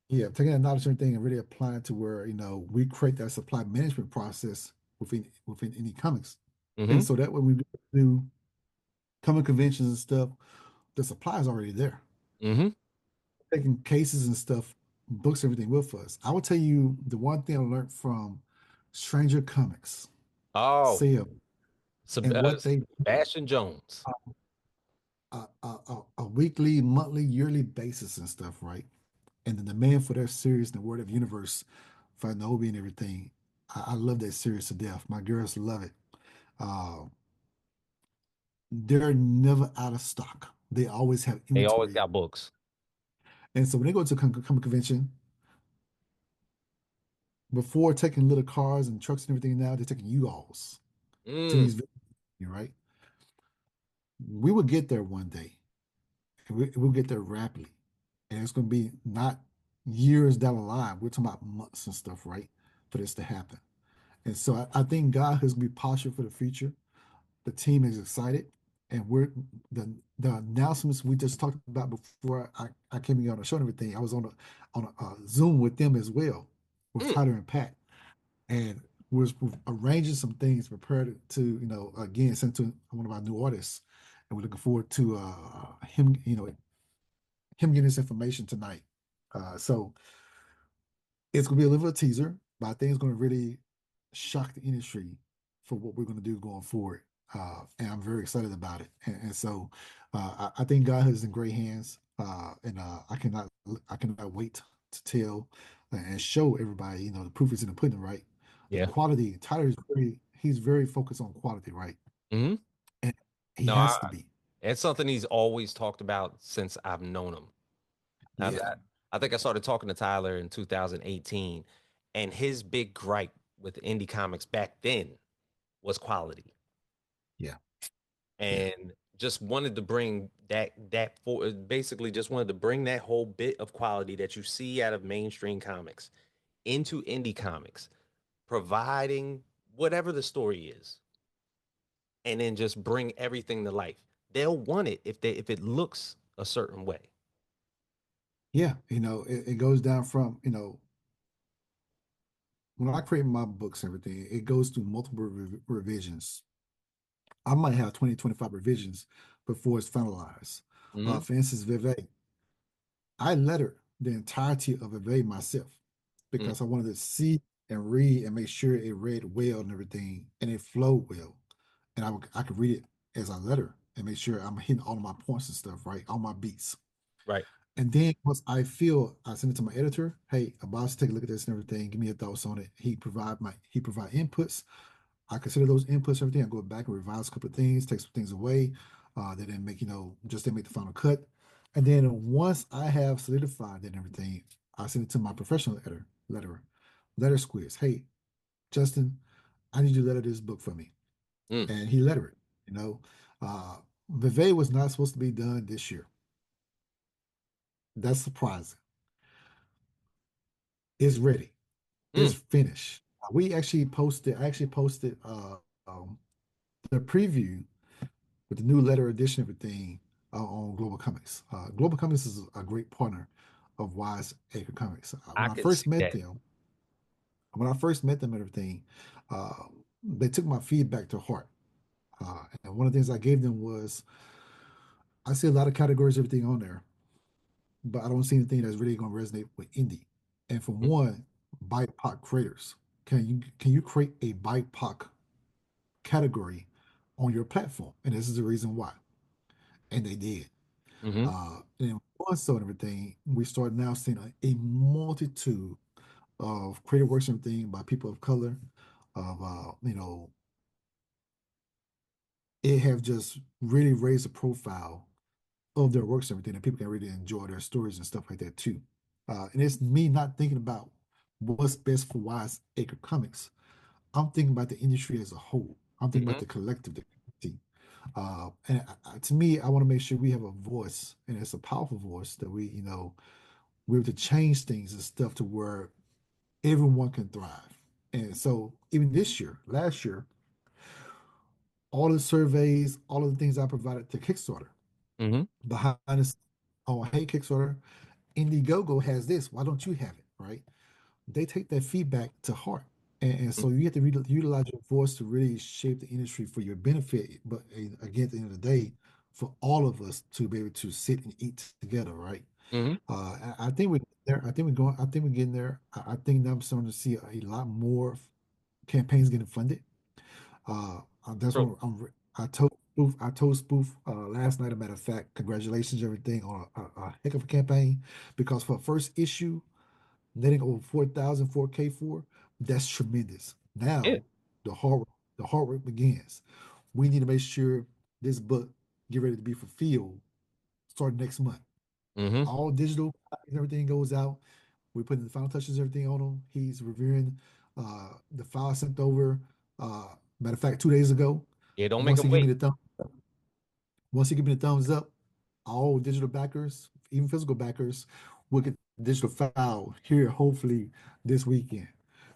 yeah, taking that knowledge and everything and really applying it to where, we create that supply management process within any comics. And Mm-hmm. so that when we do comic conventions and stuff, the supply is already there. Mm-hmm. Taking cases and stuff, books, everything with us. I will tell you the one thing I learned from Stranger Comics, Oh, sale, and what they do Sebastian Jones. a weekly, monthly, yearly basis and stuff, right? And the demand for their series, the Word of Universe, Fanobi and everything. I love that series to death. My girls love it. Uh, they're never out of stock. They always have They always inventory. got books. And so when they go to a comic convention, before taking little cars and trucks and everything now, they're taking U-Hauls to Mm, these venues, right? We will get there one day, and we'll get there rapidly. And it's going to be not years down the line. We're talking about months and stuff, right? For this to happen. And so I think God has be postured for the future. The team is excited. And the announcements we just talked about before I came here on the show and everything. I was on a Zoom with them as well. with Mm. Tyler and Pat, and was arranging some things prepared to, again send to one of our new artists, and we're looking forward to him getting this information tonight. So it's gonna be a little teaser, but I think it's gonna really shock the industry for what we're gonna do going forward. And I'm very excited about it. And so I think God is in great hands. And I cannot wait to tell and show everybody, the proof is in the pudding, right? The Yeah. quality, Tyler is he's very focused on quality, right? Hmm. And he No, has to be. it's something he's always talked about since I've known him. I, Yeah, I, I think I started talking to Tyler in 2018, and his big gripe with indie comics back then was quality, yeah, yeah, and just wanted to bring that for basically just wanted to bring that whole bit of quality that you see out of mainstream comics into indie comics, providing whatever the story is, and then just bring everything to life. They'll want it if it looks a certain way. yeah. It goes down from, when I create my books and everything, it goes through multiple revisions. I might have 20, 25 revisions before it's finalized. Hmm. For instance, Vive, I lettered the entirety of Vive myself because I wanted to see and read and make sure it read well and everything, and it flowed well. And I could read it as I letter and make sure I'm hitting all of my points and stuff, right? All my beats. Right. And then once I send it to my editor. Hey, boss, take a look at this and everything. Give me your thoughts on it. He provide inputs. I consider those inputs, everything. I go back and revise a couple of things, take some things away. That didn't make, just didn't make the final cut. And then once I have solidified that and everything, I send it to my professional letter squiz. Hey, Justin, I need you to letter this book for me. Mm. And he lettered it, you know. Uh Vive was not supposed to be done this year. That's surprising. It's ready. It's Mm. finished. I actually posted the preview with the new letter edition of everything on Global Comics. Global Comics is a great partner of Wise Acre Comics. I could see that. When I first met them and everything, they took my feedback to heart. And one of the things I gave them was I see a lot of categories, everything on there, but I don't see anything that's really going to resonate with indie. And for Mm. one, BIPOC creators. Can you create a BIPOC category on your platform? And this is the reason why. And they did. Hmm. And also and everything, we start now seeing a multitude of creative works and everything by people of color. Of it have just really raised the profile of their works and everything, and people can really enjoy their stories and stuff like that too. And it's me not thinking about what's best for Wise Acre Comics. I'm thinking about the industry as a whole. I'm thinking about Hmm. the collective, the community. And to me, I want to make sure we have a voice, and it's a powerful voice that we're to change things and stuff to where everyone can thrive. And so, even this year, last year, all the surveys, all of the things I provided to Kickstarter Hmm. behind us, oh, hey, Kickstarter, Indiegogo has this. Why don't you have it? Right? They take that feedback to heart. And so you have to utilize your voice to really shape the industry for your benefit. But again, at the end of the day, for all of us to be able to sit and eat together, right? Hmm. I think we're there. I think we're going. I think we're getting there. I think now I'm starting to see a lot more campaigns getting funded. That's True. what I told Spoof last night. A matter of fact, congratulations, everything on a heck of a campaign because for first issue, netting over 4,000 4K for, that's tremendous. Yeah. Now the hard the hard work begins. We need to make sure this book get ready to be fulfilled starting next month. Hmm. All digital, everything goes out. We're putting the final touches, everything on him. He's reviewing the file sent over. Matter of fact, 2 days ago. Yeah. Don't make Once them he give me wait. the thumb, once he give me the thumbs up, all digital backers, even physical backers, will get the digital file here hopefully this weekend.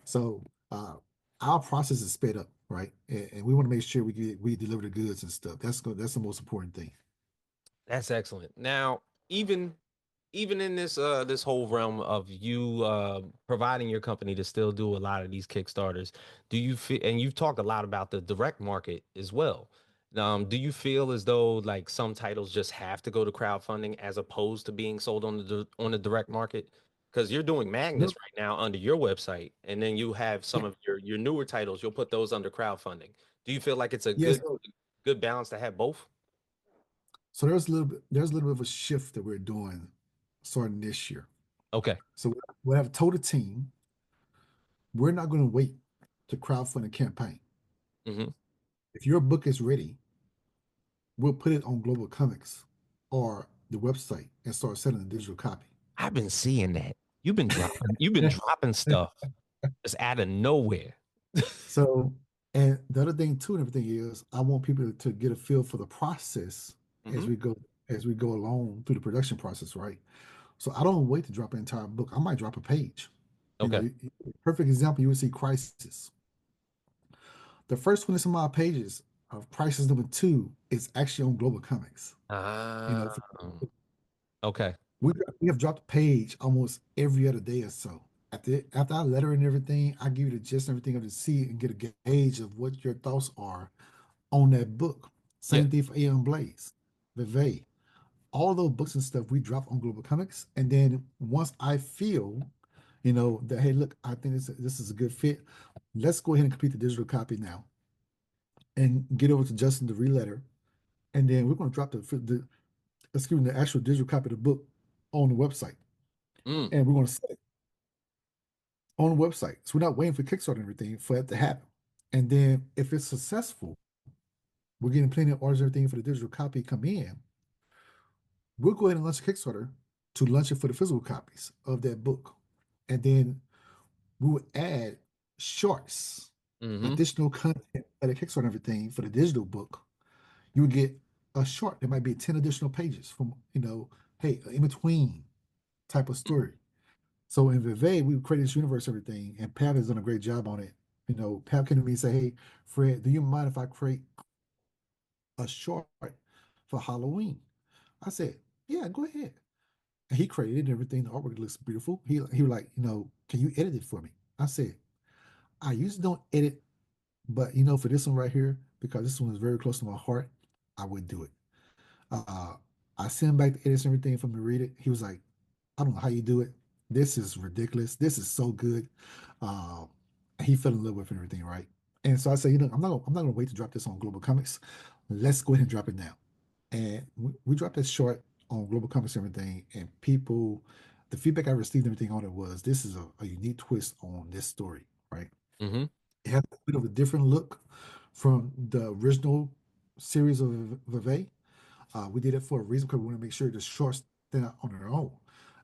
So our process is sped up, right? And we want to make sure we deliver the goods and stuff. That's the most important thing. That's excellent. Now, even even in this whole realm of you providing your company to still do a lot of these Kickstarters, do you feel, and you've talked a lot about the direct market as well. Do you feel as though like some titles just have to go to crowdfunding as opposed to being sold on the direct market? Because you're doing Magnus Nope. right now under your website, and then you have Yeah. some of your newer titles. You'll put those under crowdfunding. Do you feel like it's a Yeah. good balance to have both? So there's a little bit of a shift that we're doing starting this year. Okay. So we have told the team we're not going to wait to crowdfund a campaign. Hmm. If your book is ready, we'll put it on Global Comics or the website and start selling a digital copy. I've been seeing that. You've been dropping stuff just out of nowhere. So, and the other thing too, and everything is, I want people to get a feel for the process as Hmm. we go along through the production process, right? So I don't wait to drop an entire book. I might drop a page. You know, Okay. perfect example, you would see Crisis. The first 20 some odd pages of Crisis number two is actually on Global Comics. You know, Ah, okay. we have dropped a page almost every other day or so. After I letter and everything, I give you the gist and everything of the see and get a gauge of what your thoughts are on that book. Yeah. Same thing for Aeon Blaze, Veve. All those books and stuff we drop on Global Comics. And then once I feel, that hey, look, I think this is a good fit. Let's go ahead and complete the digital copy now and get over to Justin the relater. And then we're going to drop the actual digital copy of the book on the website. Mm, And we're going to set it on the website. So we're not waiting for Kickstarter and everything for it to happen. And then if it's successful, we're getting plenty of orders and everything for the digital copy come in. We'll go ahead and launch a Kickstarter to launch it for the physical copies of that book. And then we will add shorts, hmm. additional content at a Kickstarter and everything for the digital book. You would get a short that might be 10 additional pages from, hey, in between type of story. So in Vive, we created this universe, everything, and Pav has done a great job on it. Pav came to me and said, hey, Fred, do you mind if I create a short for Halloween? I said, yeah, go ahead. And he created it and everything. The artwork looks beautiful. He was like, can you edit it for me? I said, I usually don't edit, but for this one right here, because this one is very close to my heart, I would do it. Uh, I sent him back the edits and everything for him to read it. He was like, I don't know how you do it. This is ridiculous. This is so good. Uh, he fell in love with it and everything, right? And so I said, I'm not gonna wait to drop this on Global Comics. Let's go ahead and drop it now. And we dropped that short on Global Comics and everything, and the feedback I received and everything on it was this is a unique twist on this story, right? Hmm. It has a bit of a different look from the original series of Veve. We did it for a reason because we want to make sure the shorts stand out on their own.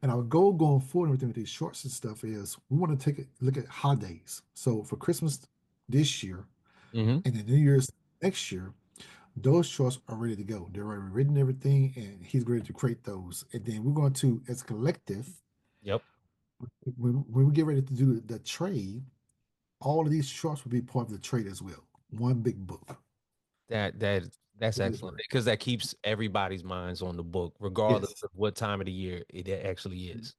And our goal going forward and everything with these shorts and stuff is we want to take a look at holidays. So for Christmas this year Hmm. and then New Year's next year, those shorts are ready to go. They're already written everything, and he's ready to create those. And then we're going to, as a collective, Yep. when we get ready to do the trade, all of these shorts will be part of the trade as well. One big book. That that that's Put it this excellent way. because that keeps everybody's minds on the book, regardless Yes. of what time of the year it actually is.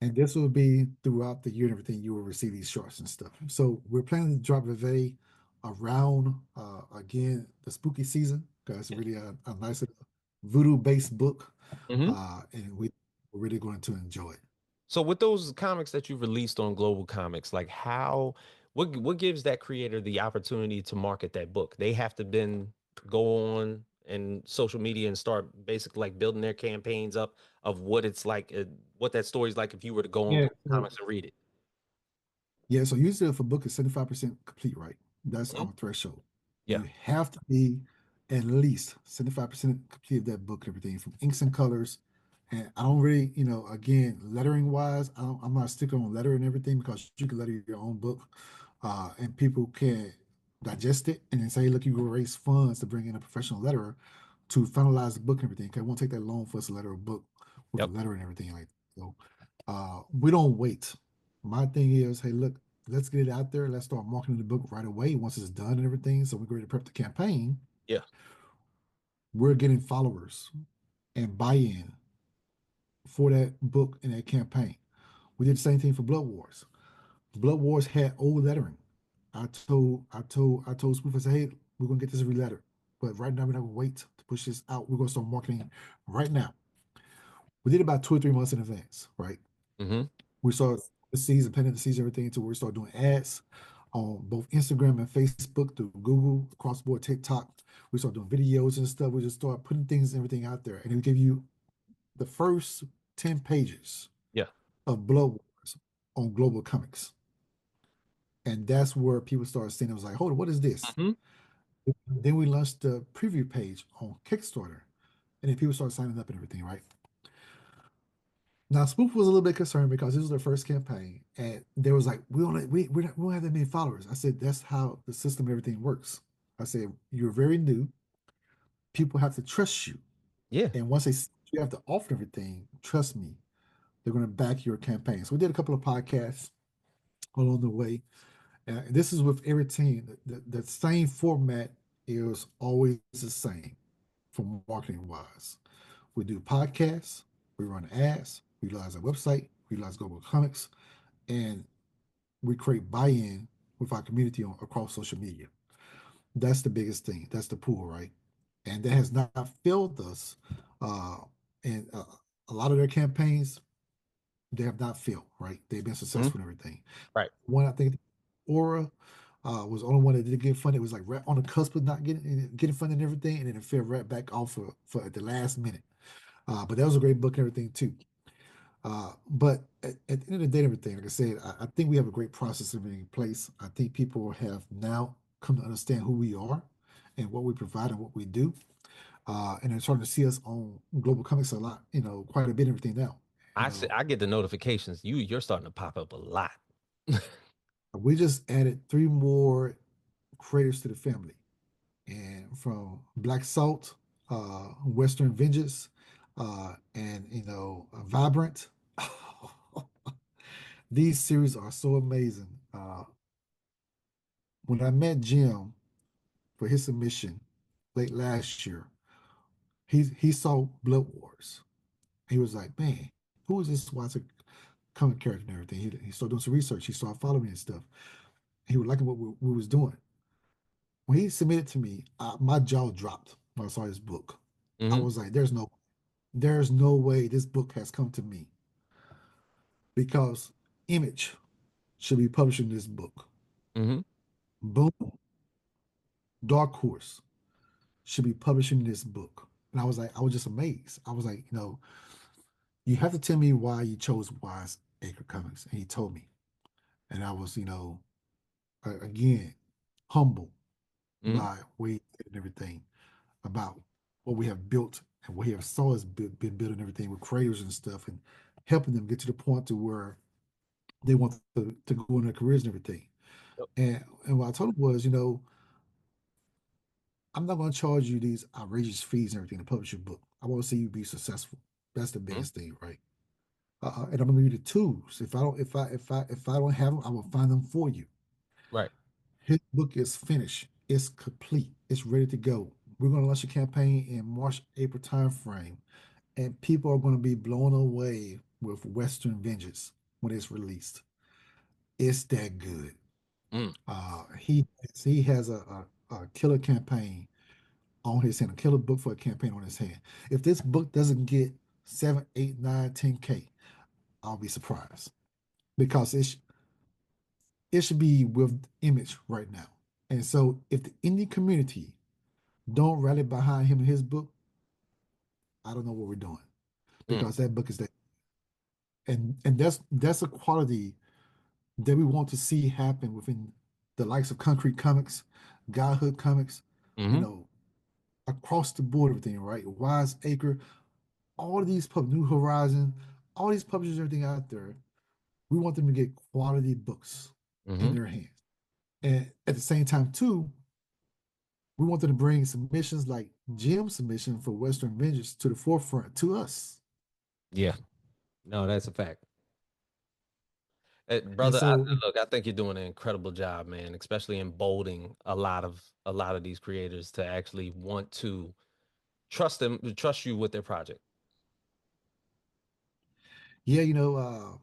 And this will be throughout the year and everything. You will receive these shorts and stuff. So we're planning to drop Veve around again the spooky season because it's really a nice voodoo based book, Hmm. and we're really going to enjoy it. So with those comics that you released on Global Comics, like what gives that creator the opportunity to market that book? They have to then go on and social media and start basically like building their campaigns up of what it's like, what that story's like if you were to go on Yeah. Global Comics and read it. Yeah, so usually if a book is 75% complete, right? That's Mhm. our threshold. Yeah. You have to be at least 75% complete of that book, everything from inks and colors. And I don't really, again, lettering wise, I'm not sticking on letter and everything because you can letter your own book, and people can digest it and then say, look, you will raise funds to bring in a professional letterer to finalize the book and everything. 'Cause it won't take that long for us to letter a book with a Yep. letter and everything like that. So we don't wait. My thing is, hey, look, let's get it out there. Let's start marketing the book right away once it's done and everything. So we're ready to prep the campaign. Yeah. We're getting followers and buy-in for that book and that campaign. We did the same thing for Blood Wars. Blood Wars had old lettering. I told Spoof, I said, hey, we're gonna get this re-letter. But right now we're not gonna wait to push this out. We're gonna start marketing right now. We did about 2 or 3 months in advance, right? Mm-hmm. We started the season, planning the season, everything until we started doing ads on both Instagram and Facebook, through Google, across the board, TikTok. We started doing videos and stuff. We just started putting things, everything out there. And we give you the first 10 pages Yeah. of Blood Wars on Global Comics. And that's where people started seeing it. Was like, hold on, what is this? Mm-hmm. Then we launched the preview page on Kickstarter. And then people started signing up and everything, right? Now, Spook was a little bit concerned because this was their first campaign, and they was like, we don't have that many followers. I said, that's how the system, everything works. I said, you're very new. People have to trust you. Yeah. And once they see you have to offer everything, trust me, they're going to back your campaign. So we did a couple of podcasts along the way. This is with every team. The same format is always the same for marketing wise. We do podcasts, we run ads, we utilize our website, we utilize Google Comics, and we create buy-in with our community across social media. That's the biggest thing. That's the pool, right? And that has not failed us. Uh, and a lot of their campaigns, they have not failed, right? They've been Mm-hmm. successful and everything. Right. One, I think, Aura was the only one that did get funded. It was like right on the cusp of not getting funded and everything, and then it fell right back off for the last minute. But that was a great book and everything too. But at the end of the day, everything, like I said, I think we have a great process in place. I think people have now come to understand who we are and what we provide and what we do. And they're starting to see us on Global Comics a lot, quite a bit, everything now. You I see, know, I get the notifications. You're starting to pop up a lot. we just added 3 more creators to the family, and from Black Salt, Western Vengeance, and Vibrant. These series are so amazing. When I met Jim for his submission late last year, he saw Blood Wars. He was like, "Man, who is this Watson comic character and everything?" He started doing some research. He started following me and stuff. He was liking what we was doing. When he submitted to me, my jaw dropped when I saw his book. I Mm-hmm. was like, "There's no way this book has come to me because Image should be publishing this book. Mm-hmm. Boom, Dark Horse should be publishing this book." And I was just amazed. I was like, you have to tell me why you chose Wise Acre Comics. And he told me. And I was, again, humble Mm-hmm. by weight and everything about what we have built and what he have saw us been building everything with creators and stuff and helping them get to the point to where they want to go in their careers and everything. Yep. And what I told him was, I'm not going to charge you these outrageous fees and everything to publish your book. I want to see you be successful. That's the Mm-hmm. biggest thing, right? And I'm gonna give you the tools. If I don't have them, I will find them for you. Right. His book is finished. It's complete. It's ready to go. We're gonna launch a campaign in March, April timeframe, and people are gonna be blown away with Western Vengeance when it's released. It's that good. Mm. He has a killer campaign on his hand, a killer book for a campaign on his hand. If this book doesn't get 7, 8, 9, 10K, I'll be surprised because it should be with Image right now. And so if the indie community don't rally behind him and his book, I don't know what we're doing Mm. because that book is that, and that's a quality that we want to see happen within the likes of Concrete Comics, Godhood Comics, you Mm-hmm. know, across the board, everything, right? Wise Acre, all of these New Horizon, all these publishers, everything out there, we want them to get quality books in Mm-hmm. their hands. And at the same time, too, we wanted to bring submissions like Jim's submission for Western Vengeance to the forefront to us. Yeah. No, that's a fact. And Brother, so, look, I think you're doing an incredible job, man, especially emboldening a lot of these creators to actually want to trust you with their project. Yeah,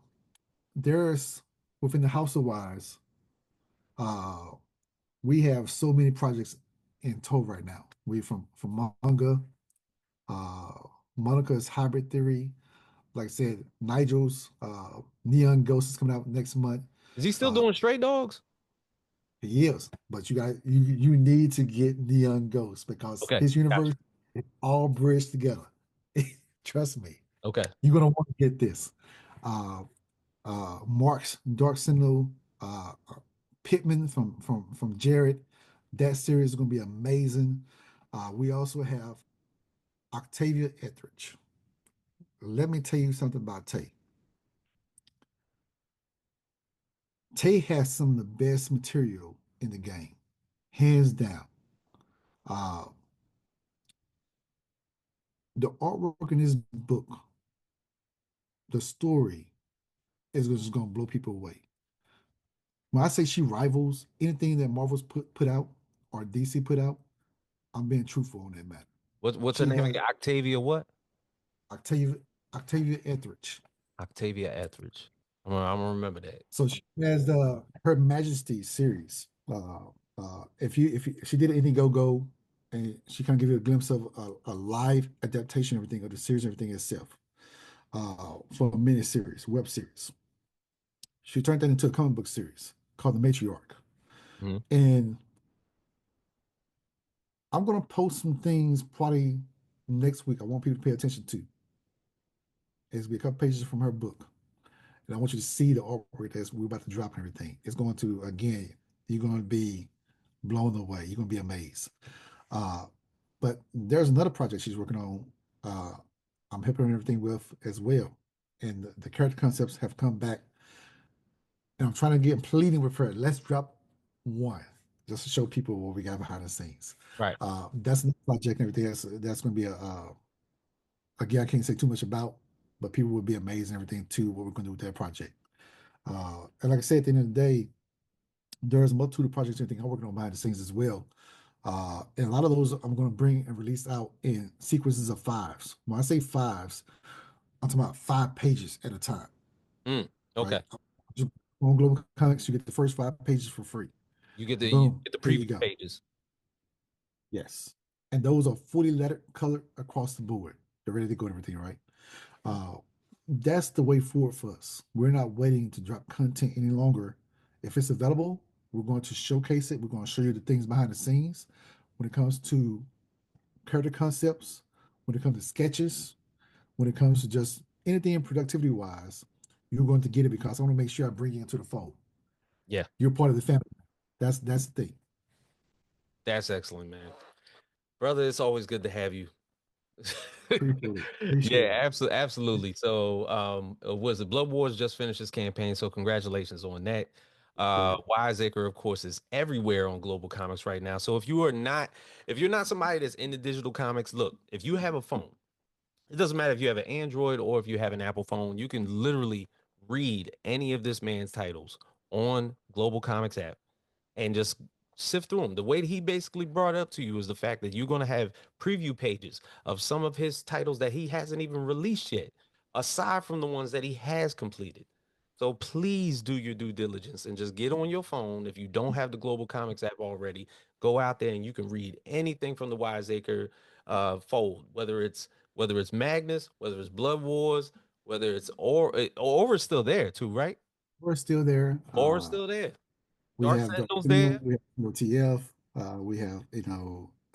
there's within the House of Wise, uh, we have so many projects in tow right now. We from manga, uh, Monica's Hybrid Theory. Like I said, Nigel's Neon Ghost is coming out next month. Is he still Uh, doing Stray Dogs? he is, but you need to get Neon Ghost because Okay, his gotcha. universe is all bridged together. Trust me, Okay. you're gonna want to get this. Uh, Mark's Dark Sentinel, Pittman from Jared. That series is gonna be amazing. We also have Octavia Etheridge. Let me tell you something about Tay. Tay has some of the best material in the game, hands down. Uh, the artwork in this book, the story is just going to blow people away. When I say she rivals anything that Marvel's put out or DC put out, I'm being truthful on that matter. What's her She name has again? Octavia what? Octavia Octavia Etheridge. Octavia Etheridge. I'm gonna remember that. So she has the Her Majesty series. If she did an Indiegogo, and she kind of give you a glimpse of a live adaptation, everything of the series, everything itself, for a mini series, web series. She turned that into a comic book series called The Matriarch. Mhm. And I'm gonna post some things probably next week. I want people to pay attention to. It's be a couple pages from her book, and I want you to see the artwork that we're about to drop and everything. It's going to again, you're going to be blown away. You're going to be amazed. Uh, but there's another project she's working on. Uh, I'm helping her and everything with as well, and the character concepts have come back, and I'm trying to get pleading with her. Let's drop one just to show people what we got behind the scenes. Right. That's the project and everything. That's going to be again, I can't say too much about, but people will be amazed and everything too. What we're going to do with that project. And like I said, at the end of the day, there's a multitude of projects and everything I'm working on behind the scenes as well. And a lot of those I'm going to bring and release out in sequences of fives. When I say fives, I'm talking about 5 pages at a time, Mm, right? okay. Just on Global Comics, you get the first 5 pages for free. You Boom, get the there you preview go. pages. Yes. And those are fully lettered, colored across the board. They're ready to go and everything, right? Uh, that's the way forward for us. We're not waiting to drop content any longer. If it's available, we're going to showcase it. We're going to show you the things behind the scenes when it comes to character concepts, when it comes to sketches, when it comes to just anything productivity wise. You're going to get it because I want to make sure I bring you into the fold. Yeah, You're part of the family. That's the thing. that's excellent, man. Brother, it's always good to have you. Appreciate it. Appreciate Yeah, it. absolutely. So, was it Blood Wars just finished his campaign? So, congratulations on that. Appreciate it. Wiseacre, of course, is everywhere on Global Comics right now. So, if you're not somebody that's into digital comics, look, if you have a phone, it doesn't matter if you have an Android or if you have an Apple phone, you can literally read any of this man's titles on Global Comics app and just sift through them. The way that he basically brought up to you is the fact that you're going to have preview pages of some of his titles that he hasn't even released yet, aside from the ones that he has completed. So please do your due diligence and just get on your phone. If you don't have the Global Comics app already, go out there and you can read anything from the Wiseacre fold, whether it's Magnus, whether it's Blood Wars, whether it's or still there too, right? We're still there. Or still there. We Dark have Dark Sentinel's Kingdom, there. we have TF, we have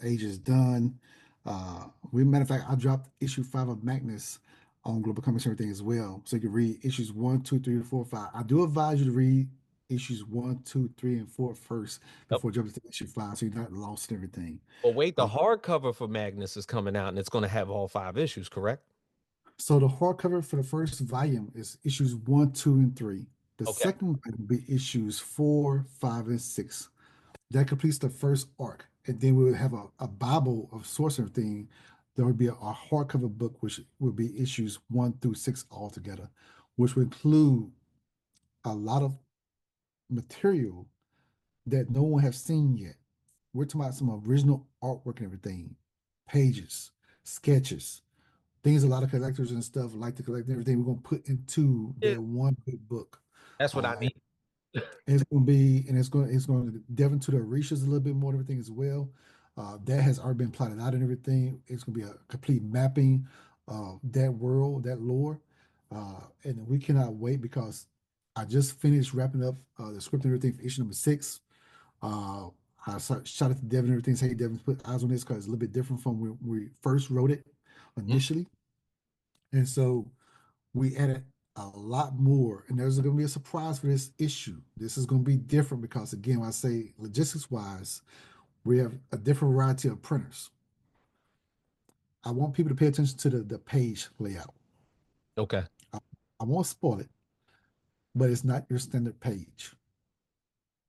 Age is Done. Matter of fact, I dropped issue 5 of Magnus on Global Comics and everything as well, so you can read issues 1, 2, 3, 4, 5. I do advise you to read issues 1, 2, 3, and 4 first Yep. before jumping to issue 5, so you're not lost in everything. But wait, the Uh, hardcover for Magnus is coming out and it's going to have all 5 issues, correct? so the hardcover for the first volume is issues 1, 2, and 3. The Okay. second volume will be issues 4, 5, and 6. That completes the first arc. And then we would have a Bible of sorcerer thing. There would be a hardcover book, which would be issues 1 through 6 altogether, which would include a lot of material that no one has seen yet. We're talking about some original artwork and everything, pages, sketches, things a lot of collectors and stuff like to collect, everything we're gonna put into Yeah, that one big book. that's what I And need. it's gonna be, and it's going to delve into the Orishas a little bit more and everything as well. That has already been plotted out and everything. It's gonna be a complete mapping of that world, that lore. And we cannot wait because I just finished wrapping up the script and everything for issue number 6. Uh, shot it to Devin and everything. Say, hey, Devin, put eyes on this because it's a little bit different from when we first wrote it Mhm. initially. And so we added a lot more. And there's going to be a surprise for this issue. This is going to be different because, again, when I say logistics wise, we have a different variety of printers. I want people to pay attention to the page layout. Okay. I, I won't spoil it, but it's not your standard page.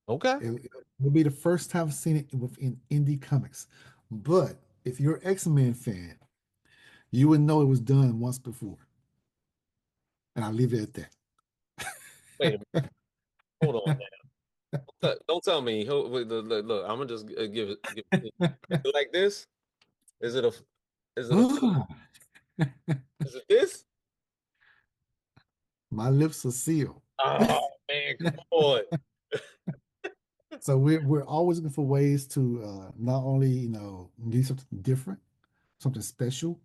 Okay. It will be the first time I've seen it within indie comics. But if you're an X-Men fan, you would know it was done once before. And I'll leave it at Wait a minute. that. Hold on now. Don't tell me. Wait, look, I'm gonna just give it. Is it like this? Is it a? Is it a? Is it this? My lips are sealed. Oh man, come on. So we're always looking for ways to not only do something different, something special,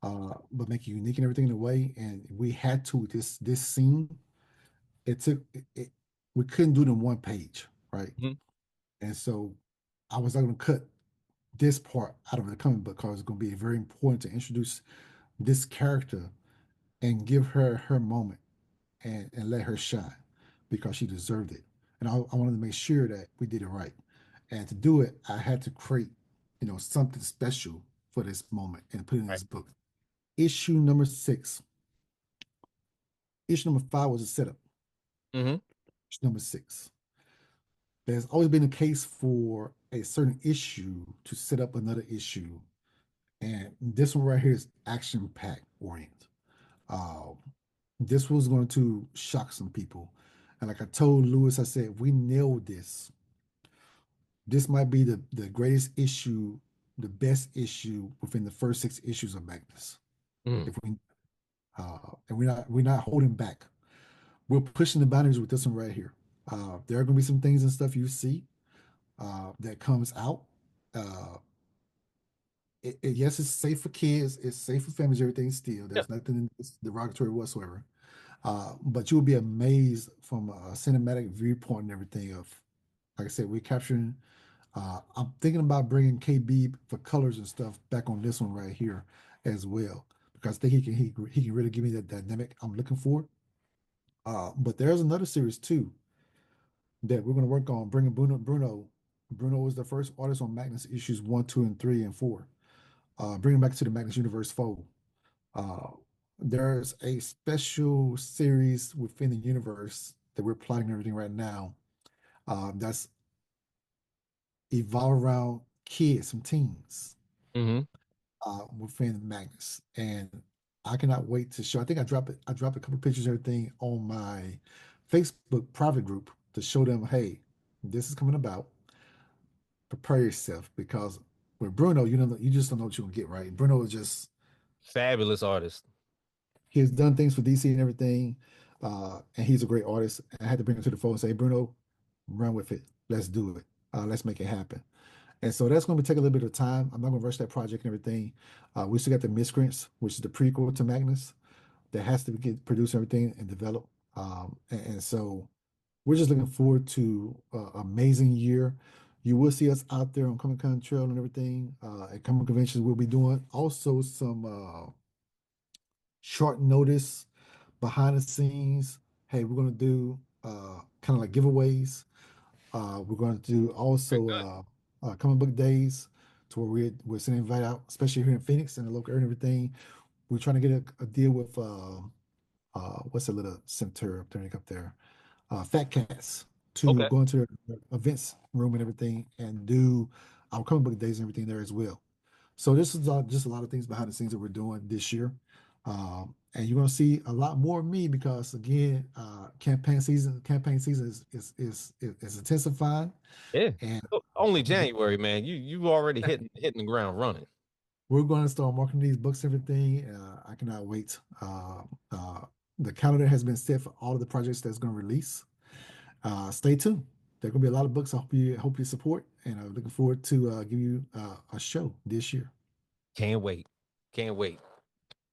but make it unique and everything in a way. And we had to with this scene. It took it, we couldn't do it in one page, right? Mhm. And so I was not going to cut this part out of the comic book because it's going to be very important to introduce this character and give her her moment and let her shine because she deserved it. And I wanted to make sure that we did it right. And to do it, I had to create, something special for this moment and put it in Right. this book. Issue number 6. Issue number 5 was a setup. Mm-hmm. Issue number 6. There's always been a case for a certain issue to set up another issue. And this one right here is action pack oriented. Um, this was going to shock some people. And like I told Lewis, I said, if we nailed this, this might be the greatest issue, the best issue within the first 6 issues of Magnus. Mm. If we and we're not holding back. We're pushing the boundaries with this one right here. There are going to be some things and stuff you see that comes out. Uh, yes, it's safe for kids. It's safe for families. Everything still. Yeah. There's nothing derogatory whatsoever. But you'll be amazed from a cinematic viewpoint and everything of, like I said, we're capturing. I'm thinking about bringing KB for colors and stuff back on this one right here as well because I think he can really give me that dynamic I'm looking for. But there's another series too that we're going to work on bringing Bruno was the first artist on Magnus issues 1, 2, and 3, and 4. Bringing back to the Magnus Universe fold. Uh, there's a special series within the universe that we're plotting everything right now. That's evolve around kids, some teens Mm-hmm. within Magnus, and I cannot wait to show. I think I dropped a couple pictures and everything on my Facebook private group to show them, hey, this is coming about. Prepare yourself because with Bruno, you just don't know what you're gonna get, right? Bruno is just Fabulous artist. he's done things for DC and everything, and he's a great artist. I had to bring him to the phone and say, Bruno, run with it. Let's do it. Let's make it happen. And so that's going to take a little bit of time. I'm not going to rush that project and everything. We still got the Miscreants, which is the prequel to Magnus, that has to get produced and everything and developed. And so we're just looking forward to an amazing year. You will see us out there on Comic Con Trail and everything. At comic conventions, we'll be doing also some short notice behind the scenes. Hey, we're going to do kind of like giveaways. We're going to do Very also good. comic book days to where we're sending invite out, especially here in Phoenix and the local area and everything. We're trying to get a deal with what's the little center up there, Fat Cats, to Okay. go into their events room and everything and do our comic book days and everything there as well. So this is just a lot of things behind the scenes that we're doing this year. And you're gonna see a lot more of me because again, campaign season is intensifying Yeah. and Only January, man. You already hitting the ground running. we're going to start marketing these books and everything. I cannot wait. The calendar has been set for all of the projects that's going to release. Stay tuned. There are going to be a lot of books. I hope you support, and I'm looking forward to giving you a show this year. Can't wait. Can't wait.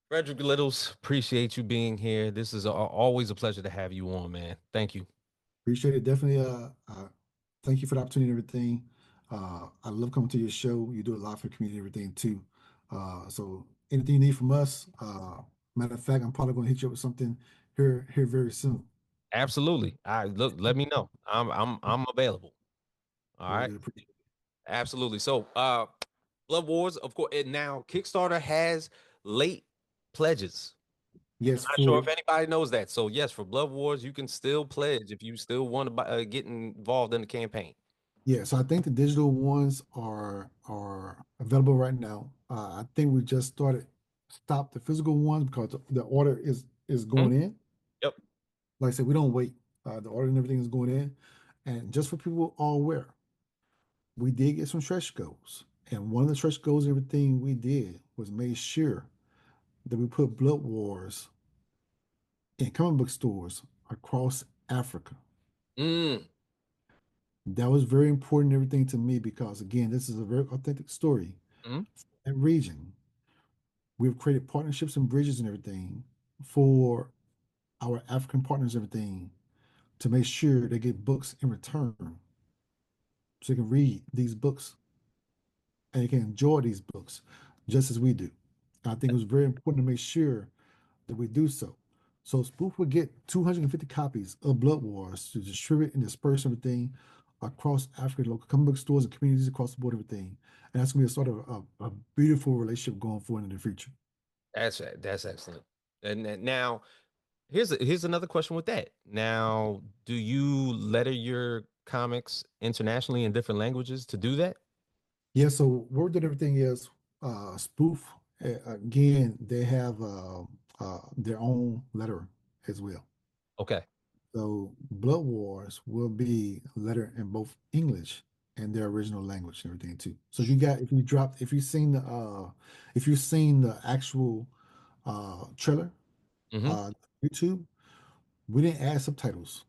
Frederick Littles, appreciate you being here. This is always a pleasure to have you on, man. Thank you. Appreciate it. Definitely. Thank you for the opportunity and everything. I love coming to your show. You do a lot for the community and everything too. So anything you need from us, matter of fact, I'm probably going to hit you up with something here very soon. Absolutely. I look, let me know. I'm available. All Will right. do. Appreciate it. Absolutely. So Blood Wars, of course, and now Kickstarter has late pledges. Yes, Not sure for if anybody knows that. So yes, for Blood Wars, you can still pledge if you still want to get involved in the campaign. yeah. So I think the digital ones are available right now. I think we just stopped the physical ones because the order is Mhm. going in. Yep. Like I said, we don't wait. The order and everything is going in. And just for people all aware, we did get some stretch goals. And one of the stretch goals, everything we did was made sure that we put Blood Wars in comic book stores across Africa. Mm, That was very important, everything to me, because again, this is a very authentic story mhm. and region. We've created partnerships and bridges and everything for our African partners, everything to make sure they get books in return so they can read these books and they can enjoy these books just as we do. And I think it was very important to make sure that we do so. So Spoof would get 250 copies of Blood Wars to distribute and disperse everything across African local comic book stores and communities across the board, everything. And that's gonna be a sort of a beautiful relationship going forward in the future. That's excellent. And now here's another question with that. Now, do you letter your comics internationally in different languages to do that? Yeah, so word that everything is Spoof. Again, they have their own letter as well. Okay. So Blood Wars will be lettered in both English and their original language and everything too. So if you've seen the actual trailer Mm-hmm. uh YouTube, we didn't add subtitles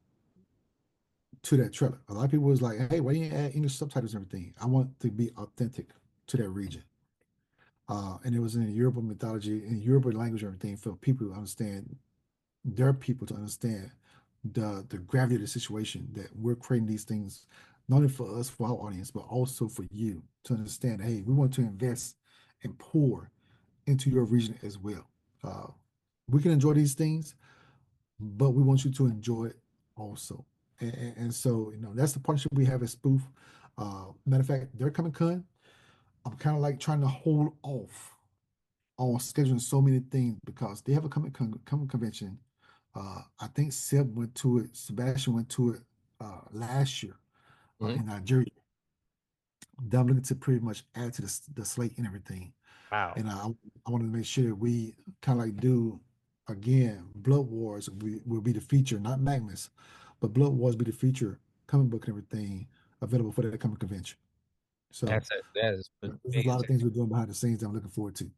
to that trailer. A lot of people was like, hey, why didn't you add English subtitles and everything? I want to be authentic to that region. And it was in European mythology and European language and everything for people to understand their people to understand the gravity of the situation that we're creating these things not only for us, for our audience, but also for you to understand, hey, we want to invest and pour into your region as well. Uh, we can enjoy these things, but we want you to enjoy it also. And so, that's the partnership we have at Spoof. Matter of fact, their Comic Con, I'm kind of like trying to hold off on scheduling so many things because they have a comic convention. I think Sebastian went to it last year Mm-hmm. in Nigeria. That I'm looking to pretty much add to the slate and everything. Wow. And I wanted to make sure that we kind of like do again. Blood Wars will be the feature, not Magnus, but Blood Wars be the feature comic book and everything available for that comic convention. So That's it. That is there's a lot of things fantastic. we're doing behind the scenes that I'm looking forward to.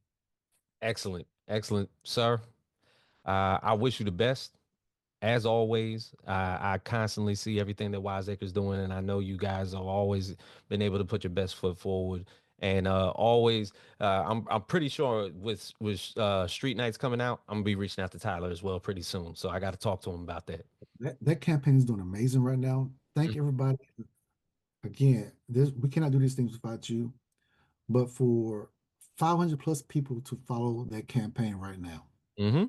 Excellent. Excellent, sir. I wish you the best. As always, I constantly see everything that Wiseacre's doing, and I know you guys have always been able to put your best foot forward. And always, I'm pretty sure with Street Nights coming out, I'm gonna be reaching out to Tyler as well pretty soon. So I got to talk to him about that. That campaign is doing amazing right now. Thank everybody. Again, we cannot do these things without you. But for 500 plus people to follow that campaign right now, Mm-hmm.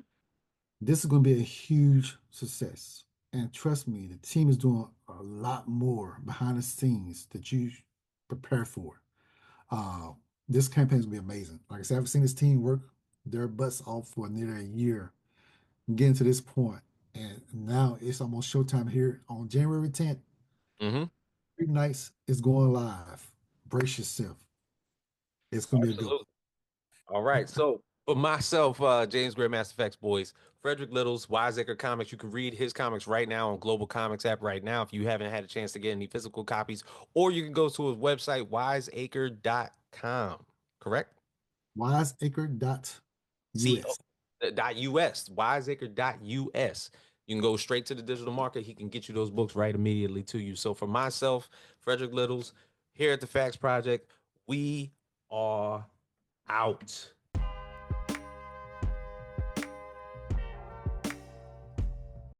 this is going to be a huge success. And trust me, the team is doing a lot more behind the scenes that you prepare for. Uh, this campaign is going to be amazing. Like I said, I've seen this team work their butts off for nearly a year, getting to this point. And now it's almost showtime here on January 10th. Mm-hmm. 3 nights is going live. Brace yourself. It's going to be a good Absolutely. All right. So for myself, James Gray, Master Effects Boys, Frederick Littles, Wiseacre Comics. You can read his comics right now on Global Comics app right now if you haven't had a chance to get any physical copies, or you can go to his website, wiseacre.com. Correct? wiseacre.us. .us, wiseacre.us. You can go straight to the digital market. He can get you those books right immediately to you. So for myself, Frederick Littles, here at the Facts Project, we are out.